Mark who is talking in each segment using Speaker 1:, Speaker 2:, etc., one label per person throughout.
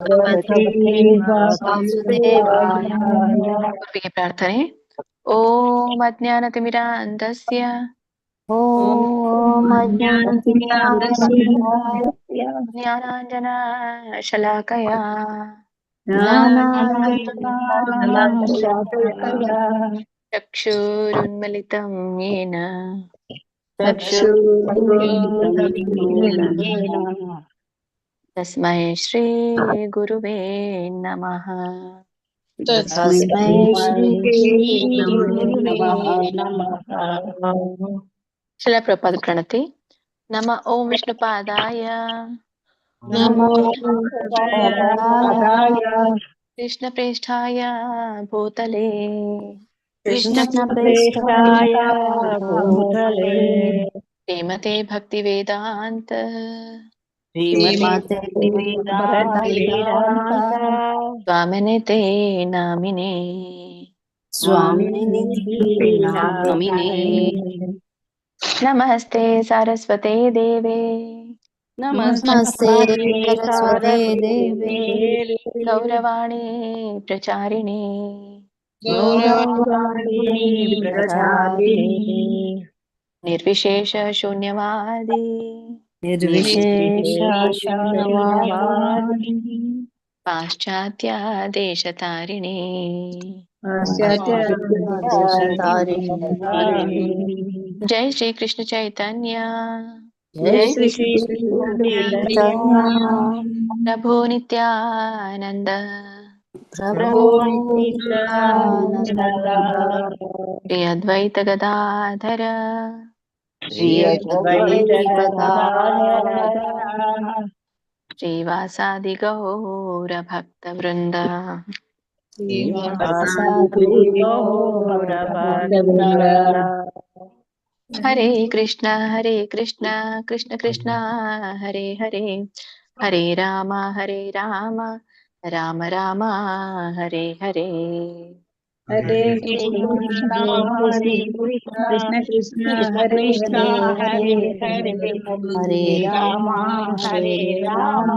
Speaker 1: ಭಗವತೆ ವಾಸುದೇವಾಯ.
Speaker 2: ಗುರುವಿಗೆ ಪ್ರಾರ್ಥನೆ. ಓಂ ಅಜ್ಞಾನತಿಮಿರಾಂಧಸ್ಯ ಜ್ಞಾನಾಂಜನ ಶಲಾಕಯ ಚಕ್ಷುರುನ್ಮಿಲಿತಂ ಯೇನ ತಸ್ಮೈ ಶ್ರೀ ಗುರುವೇ ನಮಃ. ಶಿಲ ಪ್ರಪಾದ ಪ್ರಣತಿ. ನಮ ಓಂ ವಿಷ್ಣುಪಾದಾಯ ಕೃಷ್ಣ ಪ್ರೇಷ್ಠಾಯ ಭೂತಲೆ ಶ್ರೀಮತೆ ಭಕ್ತಿ ವೇದಾಂತ ಸ್ವಾಮಿನೇ ನಾಮಿನೇ ನಮಸ್ತೆ ಸಾರಸ್ವತೆ ದೇವೆ
Speaker 1: ನಮಸ್ತೆ ಸರಸ್ವತೆ ದೇವೆ
Speaker 2: ಗೌರವಾಣಿ ಪ್ರಚಾರಿಣಿ ನಿರ್ವಿಶೇಷ ಶೂನ್ಯವಾದಿ ಪಾಶ್ಚಾತ್ಯ ದೇಶತಾರಿಣಿ ಜೈ ಶ್ರೀ ಕೃಷ್ಣ ಚೈತನ್ಯ ಪ್ರಭು ನಿತ್ಯಾನಂದ ಶ್ರೀ ಅದ್ವೈತ ಗದಾಧರ ಶ್ರೀವಾಸಾದಿ ಗೌರ ಭಕ್ತ ವೃಂದ. ಹರೇ ಕೃಷ್ಣ ಕೃಷ್ಣ ಕೃಷ್ಣ ಹರೇ ಹರೇ, ಹರೇ ರಾಮ ರಾಮ ರಾಮ ಹರೇ ಹರೇ.
Speaker 1: ಹರೇ ಕೃಷ್ಣ ಕೃಷ್ಣ ಕೃಷ್ಣ ಹರೇ ಹರೇ ಹರೇ ರಾಮ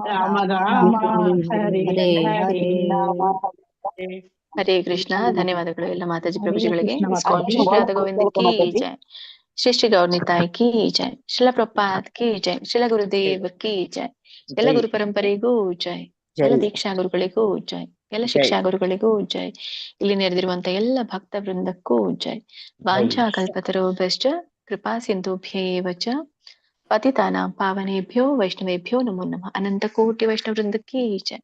Speaker 1: ರಾಮ ರಾಮ ಹರೇ ಹರೇ.
Speaker 2: ಹರೇ ಕೃಷ್ಣ. ಧನ್ಯವಾದಗಳು ಎಲ್ಲ ಮಾತಾಜಿ ಪ್ರಭುಜಿಗಳಿಗೆ. ಇಸ್ಕಾನ್ ಶ್ರೀ ರಾಧಾ ಗೋವಿಂದ ಕಿ ಜೈ, ಶ್ರೀ ಶ್ರೀ ಗೌರ್ನಿತಾಯ್ ಕಿ ಜೈ, ಶಿಲ ಪ್ರಪಾತ್ ಕಿ ಜೈ, ಶಿಲ ಗುರುದೇವ್ ಕಿ ಜೈ, ಎಲ್ಲ ಗುರು ಪರಂಪರೆಗೂ ಜೈ, ಎಲ್ಲ ದೀಕ್ಷಾ ಗುರುಗಳಿಗೂ ಜೈ, ಎಲ್ಲ ಶಿಕ್ಷಾ ಗುರುಗಳಿಗೂ ಜೈ, ಇಲ್ಲಿ ನೆರೆದಿರುವಂತ ಎಲ್ಲ ಭಕ್ತ ವೃಂದಕ್ಕೂ ಜೈ. ವಾಂಛಾ ಕಲ್ಪತರುಭ್ಯಶ್ಚ ಕೃಪಾ ಸಿಂಧುಭ್ಯೇವ ಚ ಪತಿತಾನಾಂ ಪಾವನೇಭ್ಯೋ ವೈಷ್ಣವೇಭ್ಯೋ ನಮೋ ನಮಃ. ಅನಂತ ಕೋಟಿ ವೈಷ್ಣವ ವೃಂದಕ್ಕೆ ಜೈ,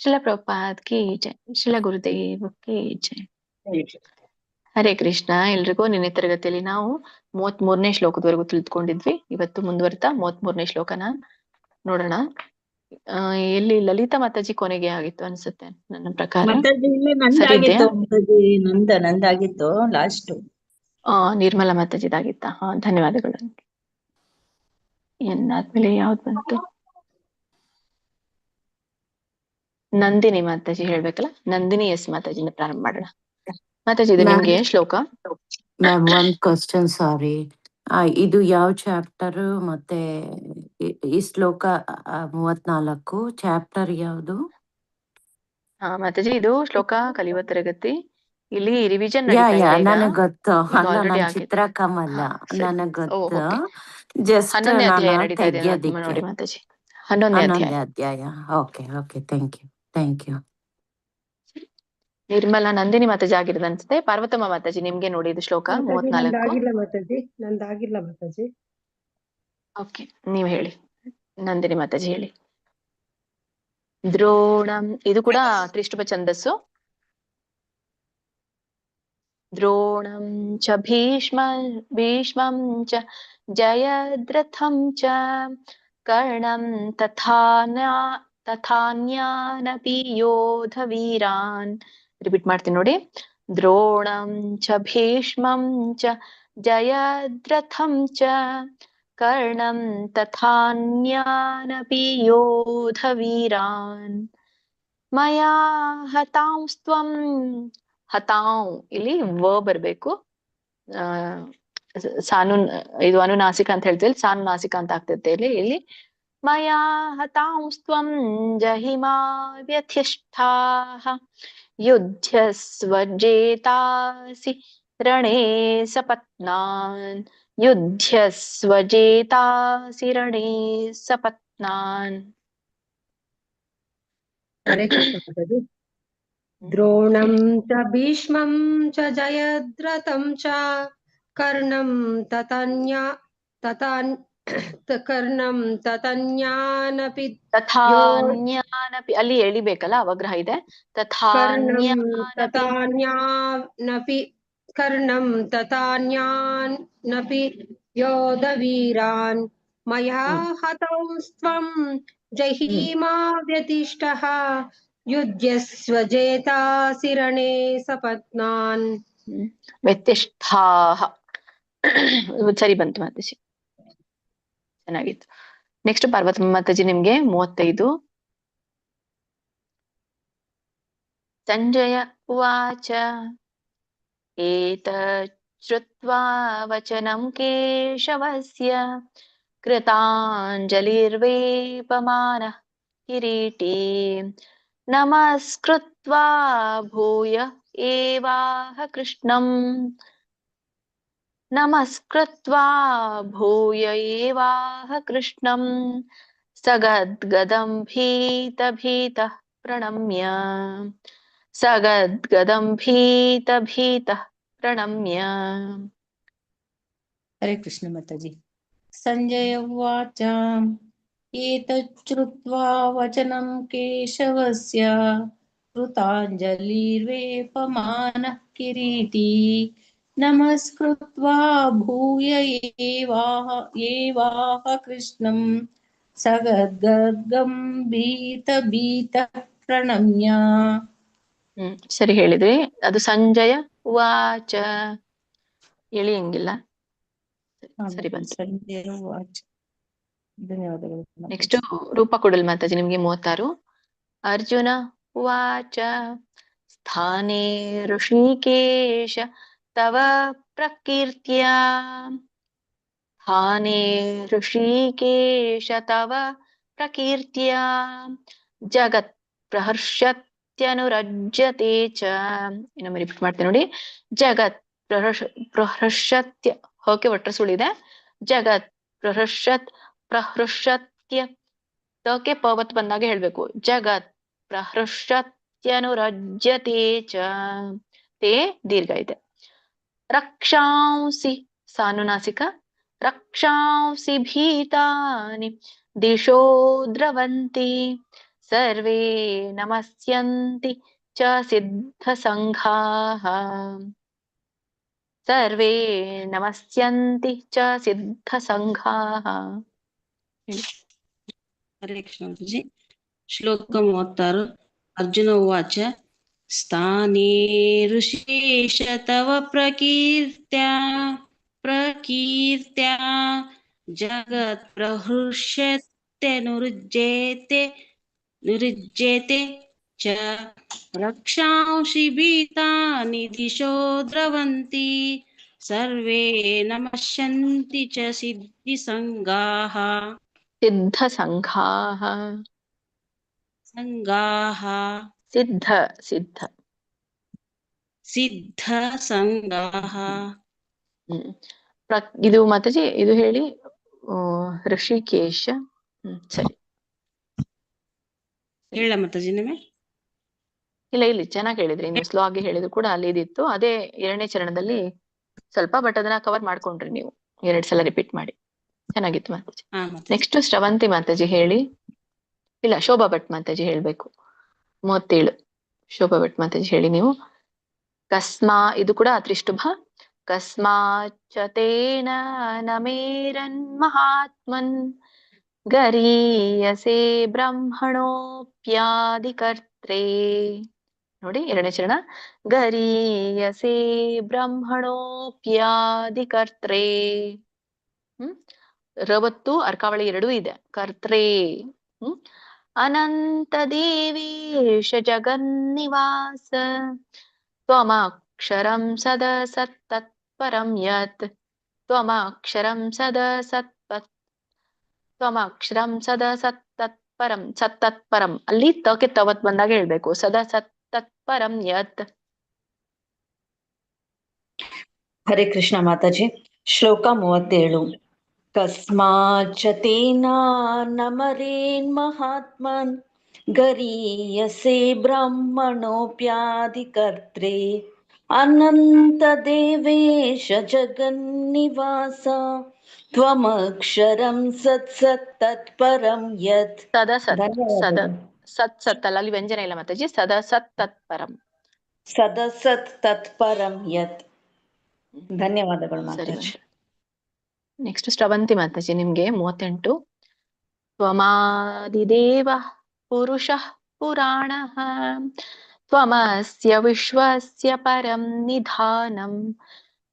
Speaker 2: ಶಿಲ ಪ್ರಪಾತ್ ಕಿ ಜೈ, ಶಿಲ ಗುರುದೇವ್ ಕಿ ಜೈ. ಹರೇ ಕೃಷ್ಣ. ಎಲ್ರಿಗೂ ನಿನ್ನೆ ತರಗತಿಯಲ್ಲಿ ನಾವು 33ನೇ ಶ್ಲೋಕದವರೆಗೂ ತಿಳಿದುಕೊಂಡಿದ್ವಿ. ಇವತ್ತು ಮುಂದುವರ್ತಾ 33ನೇ ಶ್ಲೋಕನ ನೋಡೋಣ. ಎಲ್ಲಿ ಲಲಿತಾ ಮಾತಾಜಿ ಕೊನೆಗೆ ಆಗಿತ್ತು ಅನ್ಸುತ್ತೆ ನನ್ನ ಪ್ರಕಾರ.
Speaker 1: ನಂದಾಗಿತ್ತು ಲಾಸ್ಟ್.
Speaker 2: ನಿರ್ಮಲಾ ಮಾತಾಜಿದಾಗಿತ್ತ. ಧನ್ಯವಾದಗಳು. ಎನ್ನಾದ್ಮೇಲೆ ಯಾವ್ದು ಬಂತು? ನಂದಿನಿ ಮಾತಾಜಿ ಹೇಳ್ಬೇಕಲ್ಲ. ನಂದಿನಿ ಎಸ್ ಮಾತಾಜಿಯಿಂದ ಪ್ರಾರಂಭ ಮಾಡೋಣ. ಮಾತಾಜಿ, ಇದು ನಿಮ್ಗೆ ಶ್ಲೋಕ.
Speaker 3: ಮ್ಯಾಮ್ ಒಂದ್ ಕ್ವಶನ್, ಸಾರಿ. ಇದು ಯಾವ ಚಾಪ್ಟರ್? ಮತ್ತೆ ಈ ಶ್ಲೋಕ 34 ಚಾಪ್ಟರ್ ಯಾವುದು?
Speaker 2: ಮಾತಾಜಿ, ಇದು ಶ್ಲೋಕ ಕಲಿಯುವ ತರಗತಿ. ಇಲ್ಲಿ ರಿವಿಷನ್ ನಡೀತಾ ಇದೆ.
Speaker 3: ನನಗ್ ಗೊತ್ತು. ಅಲ್ಲ, ನಾನು ಚಿತ್ರಕಮಲ್ಲ, ನನಗ್ ಗೊತ್ತು. ಜಸ್ಟ್
Speaker 2: 11ನೇ ಅಧ್ಯಾಯ ನಡೀತಾ ಇದೆ ನೋಡಿ ಮಾತಾಜಿ. 11ನೇ
Speaker 3: ಅಧ್ಯಾಯ. Okay okay, thank you.
Speaker 2: Nirmala Nandini Mataji ಆಗಿರೋದು ಅನ್ಸುತ್ತೆ. ಪಾರ್ವತಮ್ಮ ಮಾತಾಜಿ, ನಿಮ್ಗೆ ನೋಡಿ ಇದು ಶ್ಲೋಕ 34.
Speaker 4: ನಂದಾಗಿಲ್ಲ ಮಾತಾಜಿ.
Speaker 2: ಓಕೆ, ನೀವ್ ಹೇಳಿ. ನಂದಿನಿ ಮಾತಾಜಿ ಹೇಳಿ. ದ್ರೋಣಂ, ಇದು ಕೂಡ ತ್ರಿಷ್ಟುಪ ಛಂದಸ್ಸು. ದ್ರೋಣಂ ಚ ಭೀಷ್ಮಂ ಚ ಜಯದ್ರಥಂ ಚ ಕರ್ಣಂ ತಥಾನ್ಯಾನಪಿ ಯೋಧ ವೀರಾನ್. ರಿಪೀಟ್ ಮಾಡ್ತೀನಿ ನೋಡಿ. ದ್ರೋಣಂ ಚ ಭೀಷ್ಮಂ ಚ ಜಯದ್ರಥಂ ಚ ಕರ್ಣಂ ತಥಾನ್ಯಾನಪಿ ಯೋಧ ವೀರಾನ್ ಮಯಾ ಹತಾಂಸ್ತ್ವಂ. ಹತಾಂ ಇಲ್ಲಿ ವ ಬರ್ಬೇಕು. ಸಾನು, ಇದು ಅನುನಾಸಿಕ ಅಂತ ಹೇಳ್ತೀವಿ, ಸಾನುನಾಸಿಕ ಅಂತ ಆಗ್ತೈತೆ ಇಲ್ಲಿ मया हतांस्त्वं जहिमा व्यथिष्ठाः युध्यस्व जेतासि रणे सपत्नान् युध्यस्व जेतासि रणे सपत्नान्.
Speaker 4: हरे कृष्ण माताजि। द्रोणं च भीष्मं च जयद्रथं च कर्णं कर्णं ततन्यानपि यो
Speaker 2: ತಥಾನ್ಯಾನಪಿ ಅಲ್ಲಿ ಎಳಿಬೇಕಲ್ಲ ಅವಗ್ರಹ ಇದೆ.
Speaker 4: कर्णं
Speaker 2: ತಥಾನ್ಯಾನಪಿ
Speaker 4: ततान्यानपि कर्णं ततान्यानपि योधवीरान् मया हतौस्त्वं जहिमा व्यतिष्ठः युध्यस्व जेतासि रणे सपत्नान्.
Speaker 2: ವ್ಯತಿಷ್ಠಾಹ ಸರಿ ಬಂತು ಮಾತಾಜಿ, ಚೆನ್ನಾಗಿತ್ತು. ನೆಕ್ಸ್ಟ್ ಪಾರ್ವತಮ್ಮ ಮಾತಾಜಿ ನಿಮ್ಗೆ 35. ಸಂಜಯ ಉವಾಚ ಏತಚ್ಛ್ರುತ್ವಾ ವಚನಂ ಕೇಶವಸ್ಯ ಕೃತಾಂಜಲಿರ್ವೇಪಮಾನಃ ಕಿರೀಟಿ ನಮಸ್ಕೃತ್ವಾ ಭೂಯ ಏವಾಹ ಕೃಷ್ಣಂ ನಮಸ್ಕೃತ್ವಾ ಭೂಯ ಏವಾಹ ಕೃಷ್ಣಂ ಸಗದ್ಗದಂ ಭೀತಃ ಪ್ರಣಮ್ಯ ಸಗದ್ಗದಂ ಭೀತಃ ಪ್ರಣಮ್ಯ.
Speaker 1: ಹರೇ ಕೃಷ್ಣ ಮಾತಾಜಿ. ಸಂಜಯ ಉವಾಚ ಏತಚ್ಛ್ರುತ್ವಾ ವಚನಂ ಕೇಶವಸ್ಯ ಕೃತಾಂಜಲಿರ್ವೇಪಮಾನಃ ಕಿರೀಟಿ ನಮಸ್ಕೃತ್ವಾ ಭೂಯ ಏವಾಹ ಕೃಷ್ಣಂ ಸಗದ್ಗದಂ ಭೀತಃ ಪ್ರಣಮ್ಯ.
Speaker 2: ಸರಿ ಹೇಳಿದ್ರಿ. ಅದು ಸಂಜಯ ಉವಾಚ ಎಳಿಯಂಗಿಲ್ಲ. ಸರಿ ಬಂತು.
Speaker 1: ಸಂಜಯ ಉವಾಚ. ಧನ್ಯವಾದಗಳು.
Speaker 2: ನೆಕ್ಸ್ಟ್ ರೂಪ ಕೊಡಲ್ ಮಾತಾಜಿ ನಿಮ್ಗೆ 36. ಅರ್ಜುನ ಉವಾಚ ಸ್ಥಾನೇ ಋಷಿಕೇಶ ತವ ಪ್ರಕೀರ್ತ್ಯ ಸ್ಥಾನೇ ಋಷಿಕೇಶ ತವ ಪ್ರಕೀರ್ತ್ಯ ಜಗತ್ ಪ್ರಹರ್ಷತ್ಯನುರಜ್ಯತೆ ಚ. ಇನ್ನೊಮ್ಮೆ ರಿಪೀಟ್ ಮಾಡ್ತೇನೆ ನೋಡಿ. ಜಗತ್ ಪ್ರಹರ್ಷತ್ಯ ಹೋಕೆ ಒಟ್ರ ಸುಳಿದೆ. ಜಗತ್ ಪ್ರಹೃಷ್ಯತ್ಯ ತಕ್ಕೆ ಪವತ್ ಬಂದಾಗ ಹೇಳ್ಬೇಕು. ಜಗತ್ ಪ್ರಹೃಷ್ಯತ್ಯನುರಜ್ಯತೆ ಚ ತೇ ದೀರ್ಘ ಇದೆ. ರಕ್ಷಾಂಸಿ ಸಾನುನಾಸಿಕ. ರಕ್ಷಾಂಸಿ ಭೀತಾನಿ ದಿಶೋ ದ್ರವಂತಿ ಸರ್ವೇ ನಮಸ್ಯಂತಿ ಚ ಸಿದ್ಧ ಸಂಘಾಃ ಸರ್ವೇ ನಮಸ್ಯಂತಿ ಚ ಸಿದ್ಧ ಸಂಘಾಃ.
Speaker 5: ಹರೇ ಕೃಷ್ಣ ಮಾತಾಜಿ. ಶ್ಲೋಕ 36. ಅರ್ಜುನ ಉವಾಚ ಸ್ಥಾನೇ ಋಷಿಕೇಶ ತವ ಪ್ರಕೀರ್ತ್ಯ ಜಗತ್ ಪ್ರಹೃಷ್ಯತ್ಯನುರುಜ್ಯತೆ ಚ ರಕ್ಷಾಂಸಿ ಭೀತಾನಿ ದಿಶೋ ದ್ರವಂತಿ ಸರ್ವೇ ನಮಸ್ಯಂತಿ ಚ ಸಿದ್ಧಿ ಸಂಘಾಃ
Speaker 2: ಸಿದ್ಧ ಸಂಘಾಃ ಸಿದ್ಧ ಸಿದ್ಧ
Speaker 5: ಸಿದ್ಧ ಸಂಘಾಃ.
Speaker 2: ಇದು ಮಾತಾಜಿ ಇದು ಹೇಳಿ. ಋಷಿಕೇಶ. ಸರಿ
Speaker 5: ಹೇಳ ಮಾತಾಜಿ ನಿಮೆ.
Speaker 2: ಇಲ್ಲ ಇಲ್ಲಿ ಚೆನ್ನಾಗಿ ಹೇಳಿದ್ರಿ. ನೀವು ಸ್ಲೋ ಆಗಿ ಹೇಳಿದ್ರು ಕೂಡ ಅಲ್ಲಿ ಇದಿತ್ತು. ಅದೇ 2ನೇ ಚರಣದಲ್ಲಿ ಸ್ವಲ್ಪ, ಬಟ್ ಅದನ್ನ ಕವರ್ ಮಾಡ್ಕೊಂಡ್ರಿ ನೀವು 2 ಸಲ ರಿಪೀಟ್ ಮಾಡಿ. ಚೆನ್ನಾಗಿತ್ತು ಮಾತಾಜಿ. ನೆಕ್ಸ್ಟ್ ಶ್ರವಂತಿ ಮಾತಾಜಿ ಹೇಳಿ. ಇಲ್ಲ, ಶೋಭಾ ಭಟ್ ಮಾತಾಜಿ ಹೇಳ್ಬೇಕು. 37 ಶೋಭಾ ಭಟ್ ಮಾತಾಜಿ ಹೇಳಿ ನೀವು. ಇದು ಕೂಡ ತ್ರಿಷ್ಟುಭ. ಕಸ್ಮಾಚ್ಚ ತೇನ ನಮೇರನ್ ಮಹಾತ್ಮನ್ ಗರೀಯಸೆ ಬ್ರಹ್ಮಣೋಪ್ಯಾದಿಕರ್ತ್ರೇ. ನೋಡಿ 2ನೇ ಚರಣ. ಗರೀಯಸೆ ಬ್ರಹ್ಮಣೋಪ್ಯಾದಿಕರ್ತ್ರೇ. ರವತ್ತು ಅರ್ಕಾವಳಿ 2 ಇದೆ. ಕರ್ತ್ರೇ. ಅನಂತ ದೇವೇಶ ಜಗನ್ನಿವಾಸ ತ್ವಮಕ್ಷರಂ ಸದಸತ್ತತ್ಪರಂ ಯತ್ ತ್ವಮಕ್ಷರಂ ಸದಸತ್ ತ್ವಮಕ್ಷರಂ ಸದಾ ಸತ್ತತ್ಪರಂ ಸತ್ತತ್ಪರಂ ಅಲ್ಲಿ ತಕ್ಕೆ ತವತ್ ಬಂದಾಗ ಹೇಳ್ಬೇಕು. ಸದಾ ಸತ್ತತ್ಪರಂ ಯತ್.
Speaker 6: ಹರೇ ಕೃಷ್ಣ ಮಾತಾಜಿ. ಶ್ಲೋಕ 37. ಕಸ್ಮಾಚ್ಚ ತೇನಾನಮರೇನ್ ಮಹಾತ್ಮನ್ ಗರೀಯಸೆ ಬ್ರಹ್ಮಣೋಪ್ಯಾಧಿಕರ್ತ್ರೇ ಅನಂತ ದೇವೇಶ ಜಗನ್ನಿವಾಸ ತ್ವಮಕ್ಷರಂ ಸತ್ ಸತ್ ತತ್ಪರಂ ಯತ್.
Speaker 2: ಸದಾ ಸತ್ ಸದ
Speaker 6: ಧನ್ಯವಾದಗಳು.
Speaker 2: ಸತ್ ಸತ್ ಅಲ್ಲ, ಅಲ್ಲಿ ವ್ಯಂಜನ ಇಲ್ಲ ಮಾತಾಜಿ. ಸದಾ ಸತ್ ತತ್ಪರಂ.
Speaker 6: ಸದಸತ್ ತತ್ಪರಂ ಯತ್. ಧನ್ಯವಾದಗಳು
Speaker 2: ಸರಿ
Speaker 6: ಮಾತಾಜಿ.
Speaker 2: ನೆಕ್ಸ್ಟ್ ಶ್ರವಂತಿ ಮಾತಾಜಿ ನಿಮ್ಗೆ 38. ತ್ವಮಾದಿದೇವ ಪುರುಷಃ ಪುರಾಣಃ ತ್ವಮಸ್ಯ ವಿಶ್ವಸ್ಯ ಪರಂ ನಿಧಾನಂ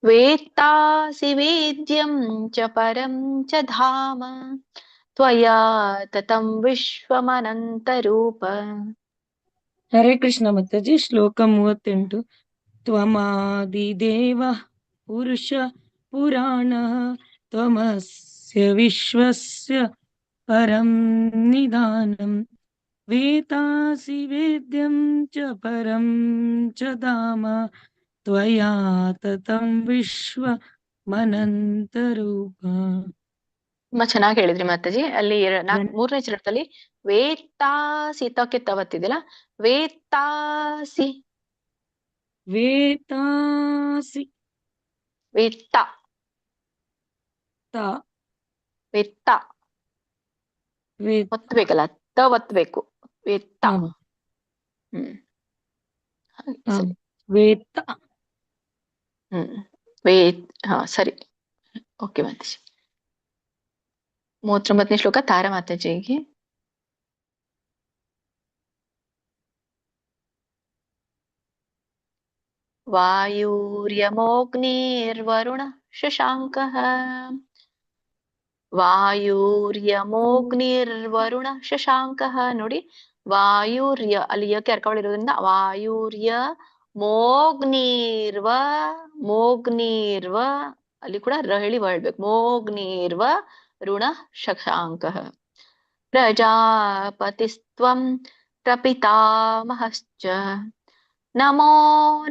Speaker 2: ವೇತ್ತಾಸಿ ವೇದ್ಯಂ ಚ ಪರಂ ಚ ಧಾಮ ತ್ವಯಾ ತತಂ ವಿಶ್ವಮನಂತರೂಪ.
Speaker 7: ಹರೇ ಕೃಷ್ಣ ಮಾತಾಜಿ. ಶ್ಲೋಕ 38. ತ್ವಮಾದಿದೇವ ಪುರುಷ ಪುರಾಣ ತ್ವಮಸ್ಯ ವಿಶ್ವಸ್ಯ ಪರಂ ನಿಧಾನಂ ವೇತಾಸಿ ವೇದ್ಯಂ ಚ ಪರಂ ಚ ಧಾಮ ತ್ವಯಾ ತತಂ ವಿಶ್ವಮನಂತರೂಪ.
Speaker 2: ತುಂಬಾ ಚೆನ್ನಾಗಿ ಹೇಳಿದ್ರಿ ಮಾತಾಜಿ. ಅಲ್ಲಿ 3ನೇ ಚರಣದಲ್ಲಿ ವೇತ್ತಾಸಿ ತಕ್ಕೆ ತವತ್ತಿದಿಲ್ಲ, ವೇತ್ತಾಸಿ
Speaker 7: ವೇತಾಸಿ
Speaker 2: ವೇತ್ತ
Speaker 7: ತ
Speaker 2: ವೇತ್ತ
Speaker 7: ವೇತ
Speaker 2: ಒತ್ತಬೇಕಲ್ಲ, ತ ಒತ್ತಬೇಕು. ವೇತ್ತ. ಹ್ಮ್ ಹಾಗೆ ಸರಿ.
Speaker 7: ವೇತ
Speaker 2: ಹಾ ಸರಿ. ಓಕೆ ಮಾತಾಜಿ. 39ನೇ ಶ್ಲೋಕ ತಾರಾ ಮಾತಾಜಿಗೆ. ವಾಯುರ್ಯಮೋಗ್ನಿರ್ವರುಣ ಶಶಾಂಕಃ ವಾಯುರ್ಯಮೋಗ್ನಿರ್ವರುಣ ಶಶಾಂಕಃ. ನೋಡಿ, ವಾಯುರ್ಯ ಅಲ್ಲಿ ಯಕ್ಕೆ ಅರ್ಕಗಳಿರೋದ್ರಿಂದ ವಾಯುರ್ಯ ಮೋಗ್ನಿರ್ವ ಮೋಗ್ನಿರ್ವ ಅಲ್ಲಿ ಕೂಡ ರ ಹೇಳಿ ಹೇಳ್ಬೇಕು. ಮೋಗ್ನಿರ್ವ ಋಣ ಶಶಾಂಕಃ ಪ್ರಜಾಪತಿಸ್ತ್ವಂ ಪ್ರಪಿತಾಮಹಶ್ಚ ನಮೋ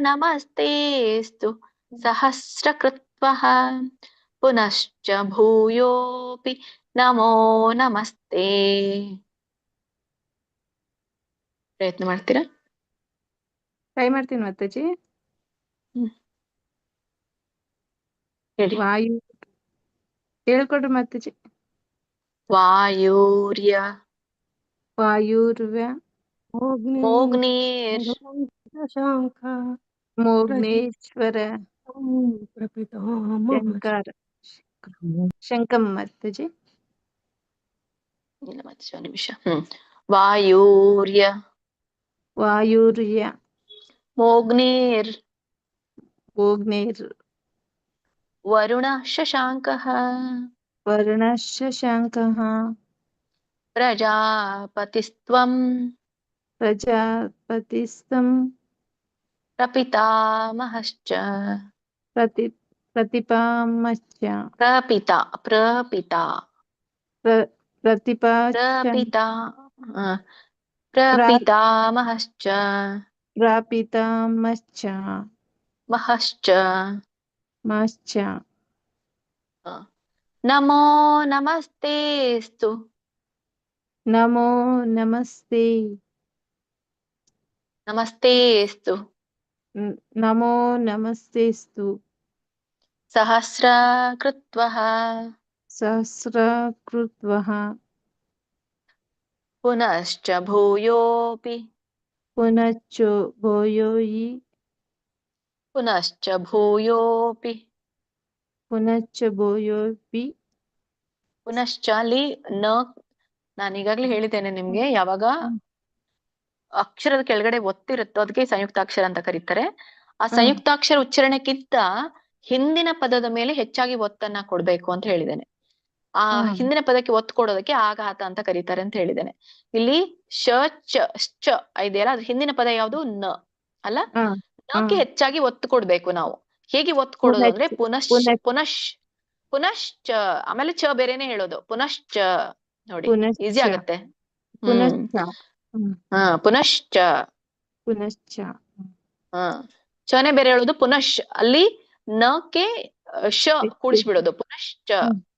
Speaker 2: ನಮಸ್ತೇಸ್ತು ಸಹಸ್ರಕೃತ್ವಃ ಪುನಶ್ಚ ಭೂಯೋಪಿ ನಮೋ ನಮಸ್ತೆ. ಪ್ರಯತ್ನ ಮಾಡ್ತೀರಾ?
Speaker 8: ಟ್ರೈ ಮಾಡ್ತೀನಿ ಮಾತಾಜಿ.
Speaker 2: ಹೇಳಿ.
Speaker 8: ವಾಯು ಹೇಳ್ಕೊಡ್ರಿ ಮಾತಾಜಿ.
Speaker 2: ವಾಯುರ್ಯ
Speaker 8: ವಾಯುರ್ವ್ಯ
Speaker 2: ಮೋಗ್ನಿರ್
Speaker 7: ಶಶಾಂಕ
Speaker 8: ಮೋಗ್ನೇಶ್ವರ ಶಂಕರ ಶಂಕಂ ಮಾತಾಜಿ.
Speaker 2: ಇಲ್ಲ ಮಾತಾಜಿ, ಒಂದು ನಿಮಿಷ. ವಾಯುರ್ಯ
Speaker 8: ವಾಯುರ್ಯ
Speaker 2: ಮೋಗ್ನಿರ್
Speaker 8: ಮೋಗ್ನೇರ್
Speaker 2: ವರುಣ ಶಶಾಂಕಃ
Speaker 8: ವರುಣ ಶಶಾಂಕಃ
Speaker 2: ಪ್ರಜಾಪತಿಸ್ತ್ವಂ
Speaker 8: ಪ್ರಜಾಪತಿಸ್ತಂ
Speaker 2: ಪ್ರಪಿತಾಮಹಶ್ಚ
Speaker 8: ಪ್ರತಿಪಾಮಶ್ಚ
Speaker 2: ಪ್ರಪಿತಾ ಪ್ರಪಿತಾ
Speaker 8: ಪ್ರತಿಪಾಶ್ಚ
Speaker 2: ಪ್ರಪಿತಾ ಪ್ರಪಿತಾಮಹಶ್ಚ
Speaker 8: ಪ್ರಾಪಿತಾಮಶ್ಚ
Speaker 2: ಮಹಶ್ಚ
Speaker 8: ಮಾಶ್ಚ
Speaker 2: ನಮೋ ನಮಸ್ತೇಸ್ತು
Speaker 8: ನಮೋ ನಮಸ್ತೆ
Speaker 2: ನಮಸ್ತೇಸ್ತು
Speaker 8: ನಮೋ ನಮಸ್ತೇಸ್ತು
Speaker 2: ಸಹಸ್ರಕೃತ್ವಃ
Speaker 8: ಸಹಸ್ರಕೃತ್ವಃ
Speaker 2: ಪುನಶ್ಚ ಭೂಯೋಪಿ
Speaker 8: ಪುನಶ್ಚ ಭೂಯೋಯಿ
Speaker 2: ಪುನಶ್ಚ ಭೂಯೋಪಿ
Speaker 8: ಪುನಶ್ಚ ಭೂಯೋಪಿ
Speaker 2: ಪುನಶ್ಚ ಅಲ್ಲಿ ನಾನು ಈಗಾಗ್ಲೇ ಹೇಳಿದ್ದೇನೆ ನಿಮ್ಗೆ, ಯಾವಾಗ ಅಕ್ಷರದ ಕೆಳಗಡೆ ಒತ್ತಿರುತ್ತೋ ಅದಕ್ಕೆ ಸಂಯುಕ್ತಾಕ್ಷರ ಅಂತ ಕರೀತಾರೆ. ಆ ಸಂಯುಕ್ತಾಕ್ಷರ ಉಚ್ಚಾರಣೆಗಿಂತ ಹಿಂದಿನ ಪದದ ಮೇಲೆ ಹೆಚ್ಚಾಗಿ ಒತ್ತನ್ನ ಕೊಡ್ಬೇಕು ಅಂತ ಹೇಳಿದ್ದೇನೆ. ಆ ಹಿಂದಿನ ಪದಕ್ಕೆ ಒತ್ತು ಕೊಡೋದಕ್ಕೆ ಆಘಾತ ಅಂತ ಕರೀತಾರೆ ಅಂತ ಹೇಳಿದ್ದೇನೆ. ಇಲ್ಲಿ ಶ ಚ ಶ್ಚ ಇದೆಯಲ್ಲ, ಅದ್ರ ಹಿಂದಿನ ಪದ ಯಾವುದು? ನ ಅಲ್ಲ. ನಕ್ಕೆ ಹೆಚ್ಚಾಗಿ ಒತ್ತು ಕೊಡ್ಬೇಕು ನಾವು. ಹೇಗೆ ಒತ್ತು ಕೊಡೋದು ಅಂದ್ರೆ ಪುನಶ್ಚ, ಆಮೇಲೆ ಚ ಬೇರೆನೆ ಹೇಳೋದು. ಪುನಶ್ಚ ನೋಡಿ
Speaker 8: ಪುನಶ್ಚ
Speaker 2: ಈಸಿ ಆಗತ್ತೆ.
Speaker 8: ಪುನಶ್ಚ
Speaker 2: ಪುನಶ್ಚ.
Speaker 8: ಪುನಶ್ಚ
Speaker 2: ಚನೆ ಬೇರೆ ಹೇಳೋದು ಪುನಶ್. ಅಲ್ಲಿ ನಕ್ಕೆ ಶ ಕೂಡಿಸ್ಬಿಡೋದು ಪುನಶ್ಚ.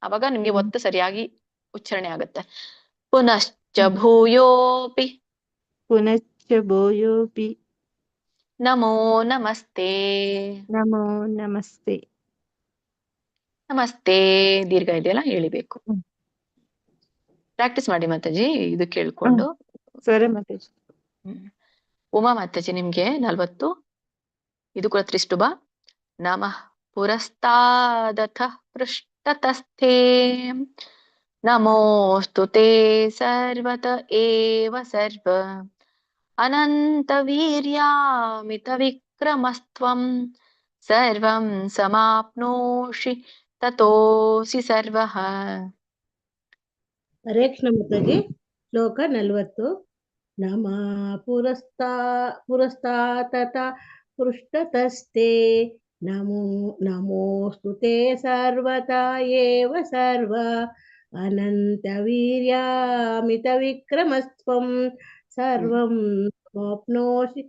Speaker 2: ಅವಾಗ ನಿಮ್ಗೆ ಒತ್ತು ಸರಿಯಾಗಿ ಉಚ್ಚಾರಣೆ ಆಗುತ್ತೆ. ಪುನಶ್ಚ ಭೂಯೋಪಿ.
Speaker 8: ಪುನಶ್ಚ ಭೂಯೋಪಿ.
Speaker 2: ನಮೋ ನಮಸ್ತೆ.
Speaker 8: ನಮೋ ನಮಸ್ತೆ.
Speaker 2: ನಮಸ್ತೆ ದೀರ್ಘ ಇದೆಯಲ್ಲ ಎಳಿಬೇಕು. ಪ್ರಾಕ್ಟೀಸ್ ಮಾಡಿ ಮಾತಾಜಿ ಇದು ಕೇಳ್ಕೊಂಡು.
Speaker 8: ಸರಿ ಮಾತಾಜಿ.
Speaker 2: ಉಮಾ ಮಾತಾಜಿ ನಿಮ್ಗೆ 40 ಇದು ಕೂಡ ತ್ರಿಷ್ಟುಭ. ನಮಃ ಪುರಸ್ತಾದಥ ಪೃಷ್ಠತಸ್ಥೇ ನಮೋऽस्तु ते सर्वत एव सर्व अनन्तवीर्यामितविक्रमस्त्वं सर्वं समाप्नोषि ततोऽसि सर्वः.
Speaker 4: ಹರೇ ಕೃಷ್ಣ ಮಾತಾಜಿ. ಶ್ಲೋಕ 40. ನಮಃ ಪುರಸ್ತಾತತ ಪೃಷ್ಠತಸ್ತೆ ನಮೋऽस्तु ते ಸರ್ವತಾ ಏವ ಸರ್ವ ಅನಂತವೀರ್ಯಾಮಿತವಿಕ್ರಮಸ್ತ್ವಂ ಸರ್ವಂ ಸಮೋಪ್ನೋಷಿ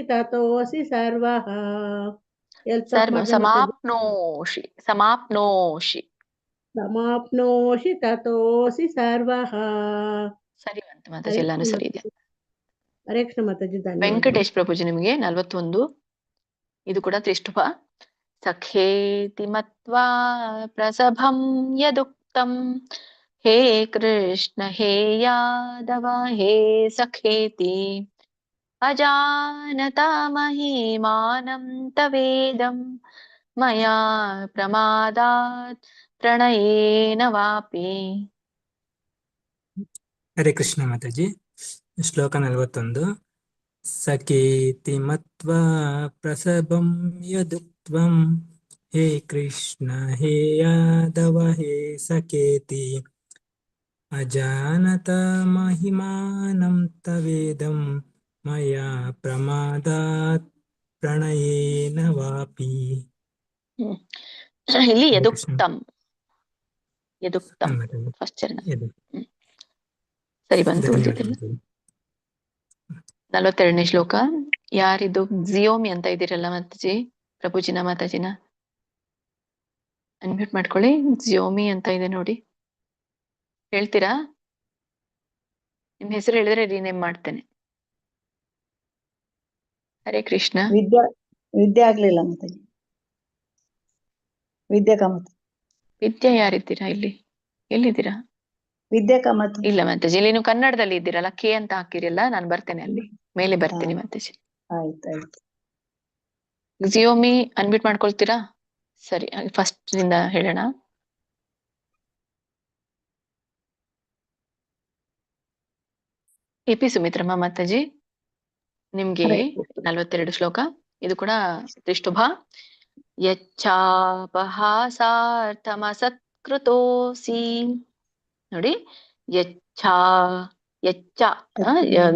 Speaker 4: ತತೋಸಿ ಸರ್ವಃ.
Speaker 2: ಸಮಾಪ್ನೋಷಿ ಸಮಾಪ್ನೋಷಿ
Speaker 4: ಸಮಾಪ್ನೋಷಿ ತತೋಸಿ ಸರ್ವಃ.
Speaker 2: ಸರಿ ಬಂತು ಮಾತಾಜಿ, ಎಲ್ಲಾನು ಸರಿ ಇದೆ.
Speaker 4: ಹರೇ ಕೃಷ್ಣ ಮಾತಾಜಿ.
Speaker 2: ವೆಂಕಟೇಶ್ ಪ್ರಭುಜಿ ನಿಮಗೆ 41 ಇದು ಕೂಡ ತ್ರಿಷ್ಟುಭ. ಸಖೇತಿ ಮತ್ವಾ ಪ್ರಸಭಂ ಯದುಕ್ತಂ ಹೇ ಕೃಷ್ಣ ಹೇ ಯಾದವ ಹೇ ಸಖೇತಿ ಅಜಾನತಾ ಮಹಿಮಾನಂ ತವೇದಂ ಮಯಾ ಪ್ರಮಾದಾತ್ ಪ್ರಣಯೇನ ವಾಪಿ.
Speaker 9: ಹರೇ ಕೃಷ್ಣ ಮಾತಾಜಿ. ಶ್ಲೋಕ 41. ಸಖೇತಿ ಮತ್ವಾ ಪ್ರಸಭಂ ಯದುಕ್ತಂ ಹೇ ಕೃಷ್ಣ ಹೇ ಯಾದವ ಹೇ ಸಖೇತಿ ಅಜಾನತ ಮಹಿಮಾನಂ ತವೇದಂ ಮಯಾ ಪ್ರಮಾದಾತ್ ಪ್ರಣಯೇನ ವಾಪಿ.
Speaker 2: ಇಲ್ಲಿ ಯದುಕ್ತಂ ಯದುಕ್ತಂ ಫಸ್ಟ್ ಚರಣ ಸರಿ ಬಂತು. 42ನೇ ಶ್ಲೋಕ. ಯಾರಿದು ಜಿಯೋಮಿ ಅಂತ ಇದ್ದೀರಲ್ಲ ಮಾತಾಜಿ, ಪ್ರಭುಜಿನ ಮಾತಾಜಿನ ಅನ್ಮ್ಯೂಟ್ ಮಾಡ್ಕೊಳ್ಳಿ. ಜಿಯೋಮಿ ಅಂತ ಇದೆ ನೋಡಿ, ಹೇಳ್ತೀರಾ? ನಿಮ್ ಹೆಸರು ಹೇಳಿದ್ರೆ ರೀನೇಮ್ ಮಾಡ್ತೇನೆ. ಹರೇ ಕೃಷ್ಣ.
Speaker 6: ವಿದ್ಯೆ ಆಗ್ಲಿಲ್ಲ ಮಾತಾಜಿ. ವಿದ್ಯಾ ಕಾಮತ್.
Speaker 2: ವಿದ್ಯಾ ಯಾರಿದ್ದೀರಾ ಇಲ್ಲಿ? ಎಲ್ಲಿದ್ದೀರಾ?
Speaker 6: ವಿದ್ಯಾ ಕಾಮತ್.
Speaker 2: ಇಲ್ಲ ಮಾತಾಜಿ, ಇಲ್ಲಿ ನೀವು ಕನ್ನಡದಲ್ಲಿ ಇದ್ದೀರಲ್ಲ, ಕೆ ಅಂತ ಹಾಕಿರಲ್ಲ, ನಾನು ಬರ್ತೇನೆ ಅಲ್ಲಿ ಮೇಲೆ ಬರ್ತೀನಿ ಮಾತಾಜಿ.
Speaker 6: ಆಯ್ತಾಯ್ತು.
Speaker 2: ಜಿಯೋಮಿ ಅನ್ಮ್ಯೂಟ್ ಮಾಡ್ಕೊಳ್ತೀರಾ? ಸರಿ, ಫಸ್ಟ್ ನಿಂದ ಹೇಳೋಣ. ಎಪಿ ಸುಮಿತ್ರಮ್ಮ ಮಾತಾಜಿ ನಿಮ್ಗೆ 42 ಶ್ಲೋಕ. ಇದು ಕೂಡ ತ್ರಿಷ್ಟುಭ. ಯಚ್ಚಾಪಹಾಸಾರ್ಥಮಸತ್ಕೃತೋಸಿ. ನೋಡಿ, ಯಚ್ಚ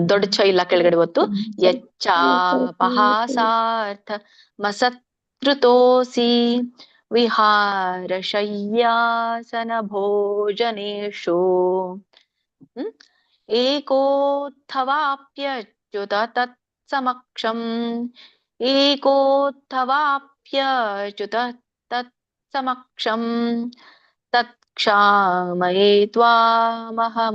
Speaker 2: ದೊಡ್ಡ ಚ ಇಲ್ಲ ಕೆಳಗಡೆ ಒತ್ತು. ಯಚ್ಚಾಪಹಾಸಾರ್ಥ ಮಸತ್ಕೃತೋಸಿ ವಿಹಾರ ಶಯ್ಯಾಸನ ಭೋಜನೇಶು ಏಕೋತ್ಥವಾಪ್ಯಚ್ಯುತ ತತ್ಸಮಕ್ಷಂ ಏಕೋತ್ಥವಾಪ್ಯಚ್ಯುತ ತತ್ಸಮಕ್ಷಂ ತತ್ಕ್ಷಾಮಯೇ ತ್ವಾಮಹಮಪ್ರಮೇಯಂ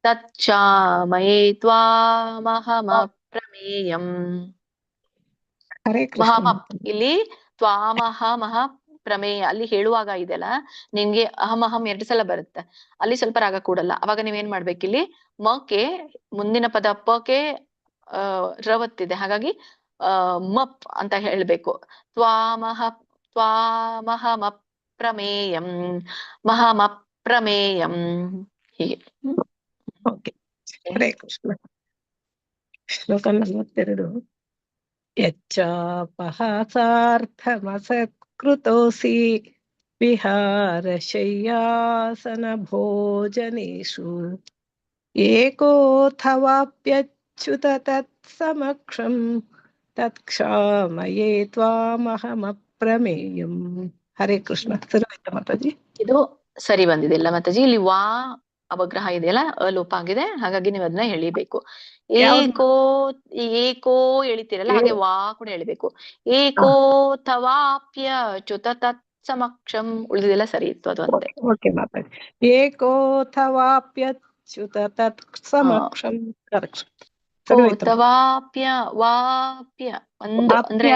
Speaker 2: ತತ್ಕ್ಷಾಮಯೇ ತ್ವಾಮಹಮಪ್ರಮೇಯಂ. ಇಲ್ಲಿ ತ್ವಾಮಹಮಹ ಪ್ರಮೇಯ ಅಲ್ಲಿ ಹೇಳುವಾಗ ಇದೆಲ್ಲ ನಿಮ್ಗೆ ಅಹಂ ಅಹಂ 2 ಸಲ ಬರುತ್ತೆ. ಅಲ್ಲಿ ಸ್ವಲ್ಪ ರಾಗ ಕೂಡಲ್ಲ. ಅವಾಗ ನೀವೇನ್ ಮಾಡ್ಬೇಕು, ಇಲ್ಲಿ ಮಕ್ಕೆ ಮುಂದಿನ ಪದ ಪಕ್ಕೆ ರವತ್ತಿದೆ, ಹಾಗಾಗಿ ಮಪ್ ಅಂತ ಹೇಳ್ಬೇಕು. ತ್ವಾಮಹಮಪ್ರಮೇಯಂ ಮಹಮಪ್ರಮೇಯಂ ಹೀಗೆ.
Speaker 10: ಹರೇ ಕೃಷ್ಣ. ಶ್ಲೋಕ 42. ಯಚ್ಚಾಪಹಾಸಾರ್ಥಮಸತ್ಕೃತೋಸಿ ವಿಹಾರಶಯ್ಯಾಸನ ಭೋಜನೇಷು ಏಕೋಥವಾಪ್ಯಚ್ಯುತ ತತ್ಸಮಕ್ಷಂ ತತ್ಕ್ಷಾಮಯೇ ತ್ವಾಮಹಮಪ್ರಮೇಯಂ. ಹರೇ ಕೃಷ್ಣ. ಸರ್ವೇತ ಮಾತಾಜಿ.
Speaker 2: ಇದು ಸರಿ ಬಂದಿದೆ ಇಲ್ಲ ಮಾತಾಜಿ. ಇಲ್ಲಿ ವಾ ಅವಗ್ರಹ ಇದೆಯಲ್ಲ, ಅಲೋಪ ಆಗಿದೆ, ಹಾಗಾಗಿ ನೀವು ಅದನ್ನ ಎಳಿಬೇಕು. ಏಕೋ ಏಕೋ ಎಳಿತೀರಲ್ಲ, ಹಾಗೆ ವಾ ಕೂಡ ಎಳಿಬೇಕು. ಏಕೋ ತವಾಪ್ಯ ಚ್ಯುತ ತತ್ ಸಮಕ್ಷಂ. ಉಳಿದಿದೆಲ್ಲ ಸರಿ ಇತ್ತು, ಅದು ಒಂದೇ.
Speaker 10: ಓಕೆ ಮಾತಾಡಿ. ಏಕೋಥವಾಪ್ಯಚ್ಯುತ ತತ್ ಸಮಕ್ಷಂ. ಕರೆಕ್ಷನ್
Speaker 2: ಓ
Speaker 10: ಸರಿ ಹೋಯ್ತು.
Speaker 2: ತವಾಪ್ಯ ವಾಪ್ಯ ಒಂದು ಅಂದ್ರೆ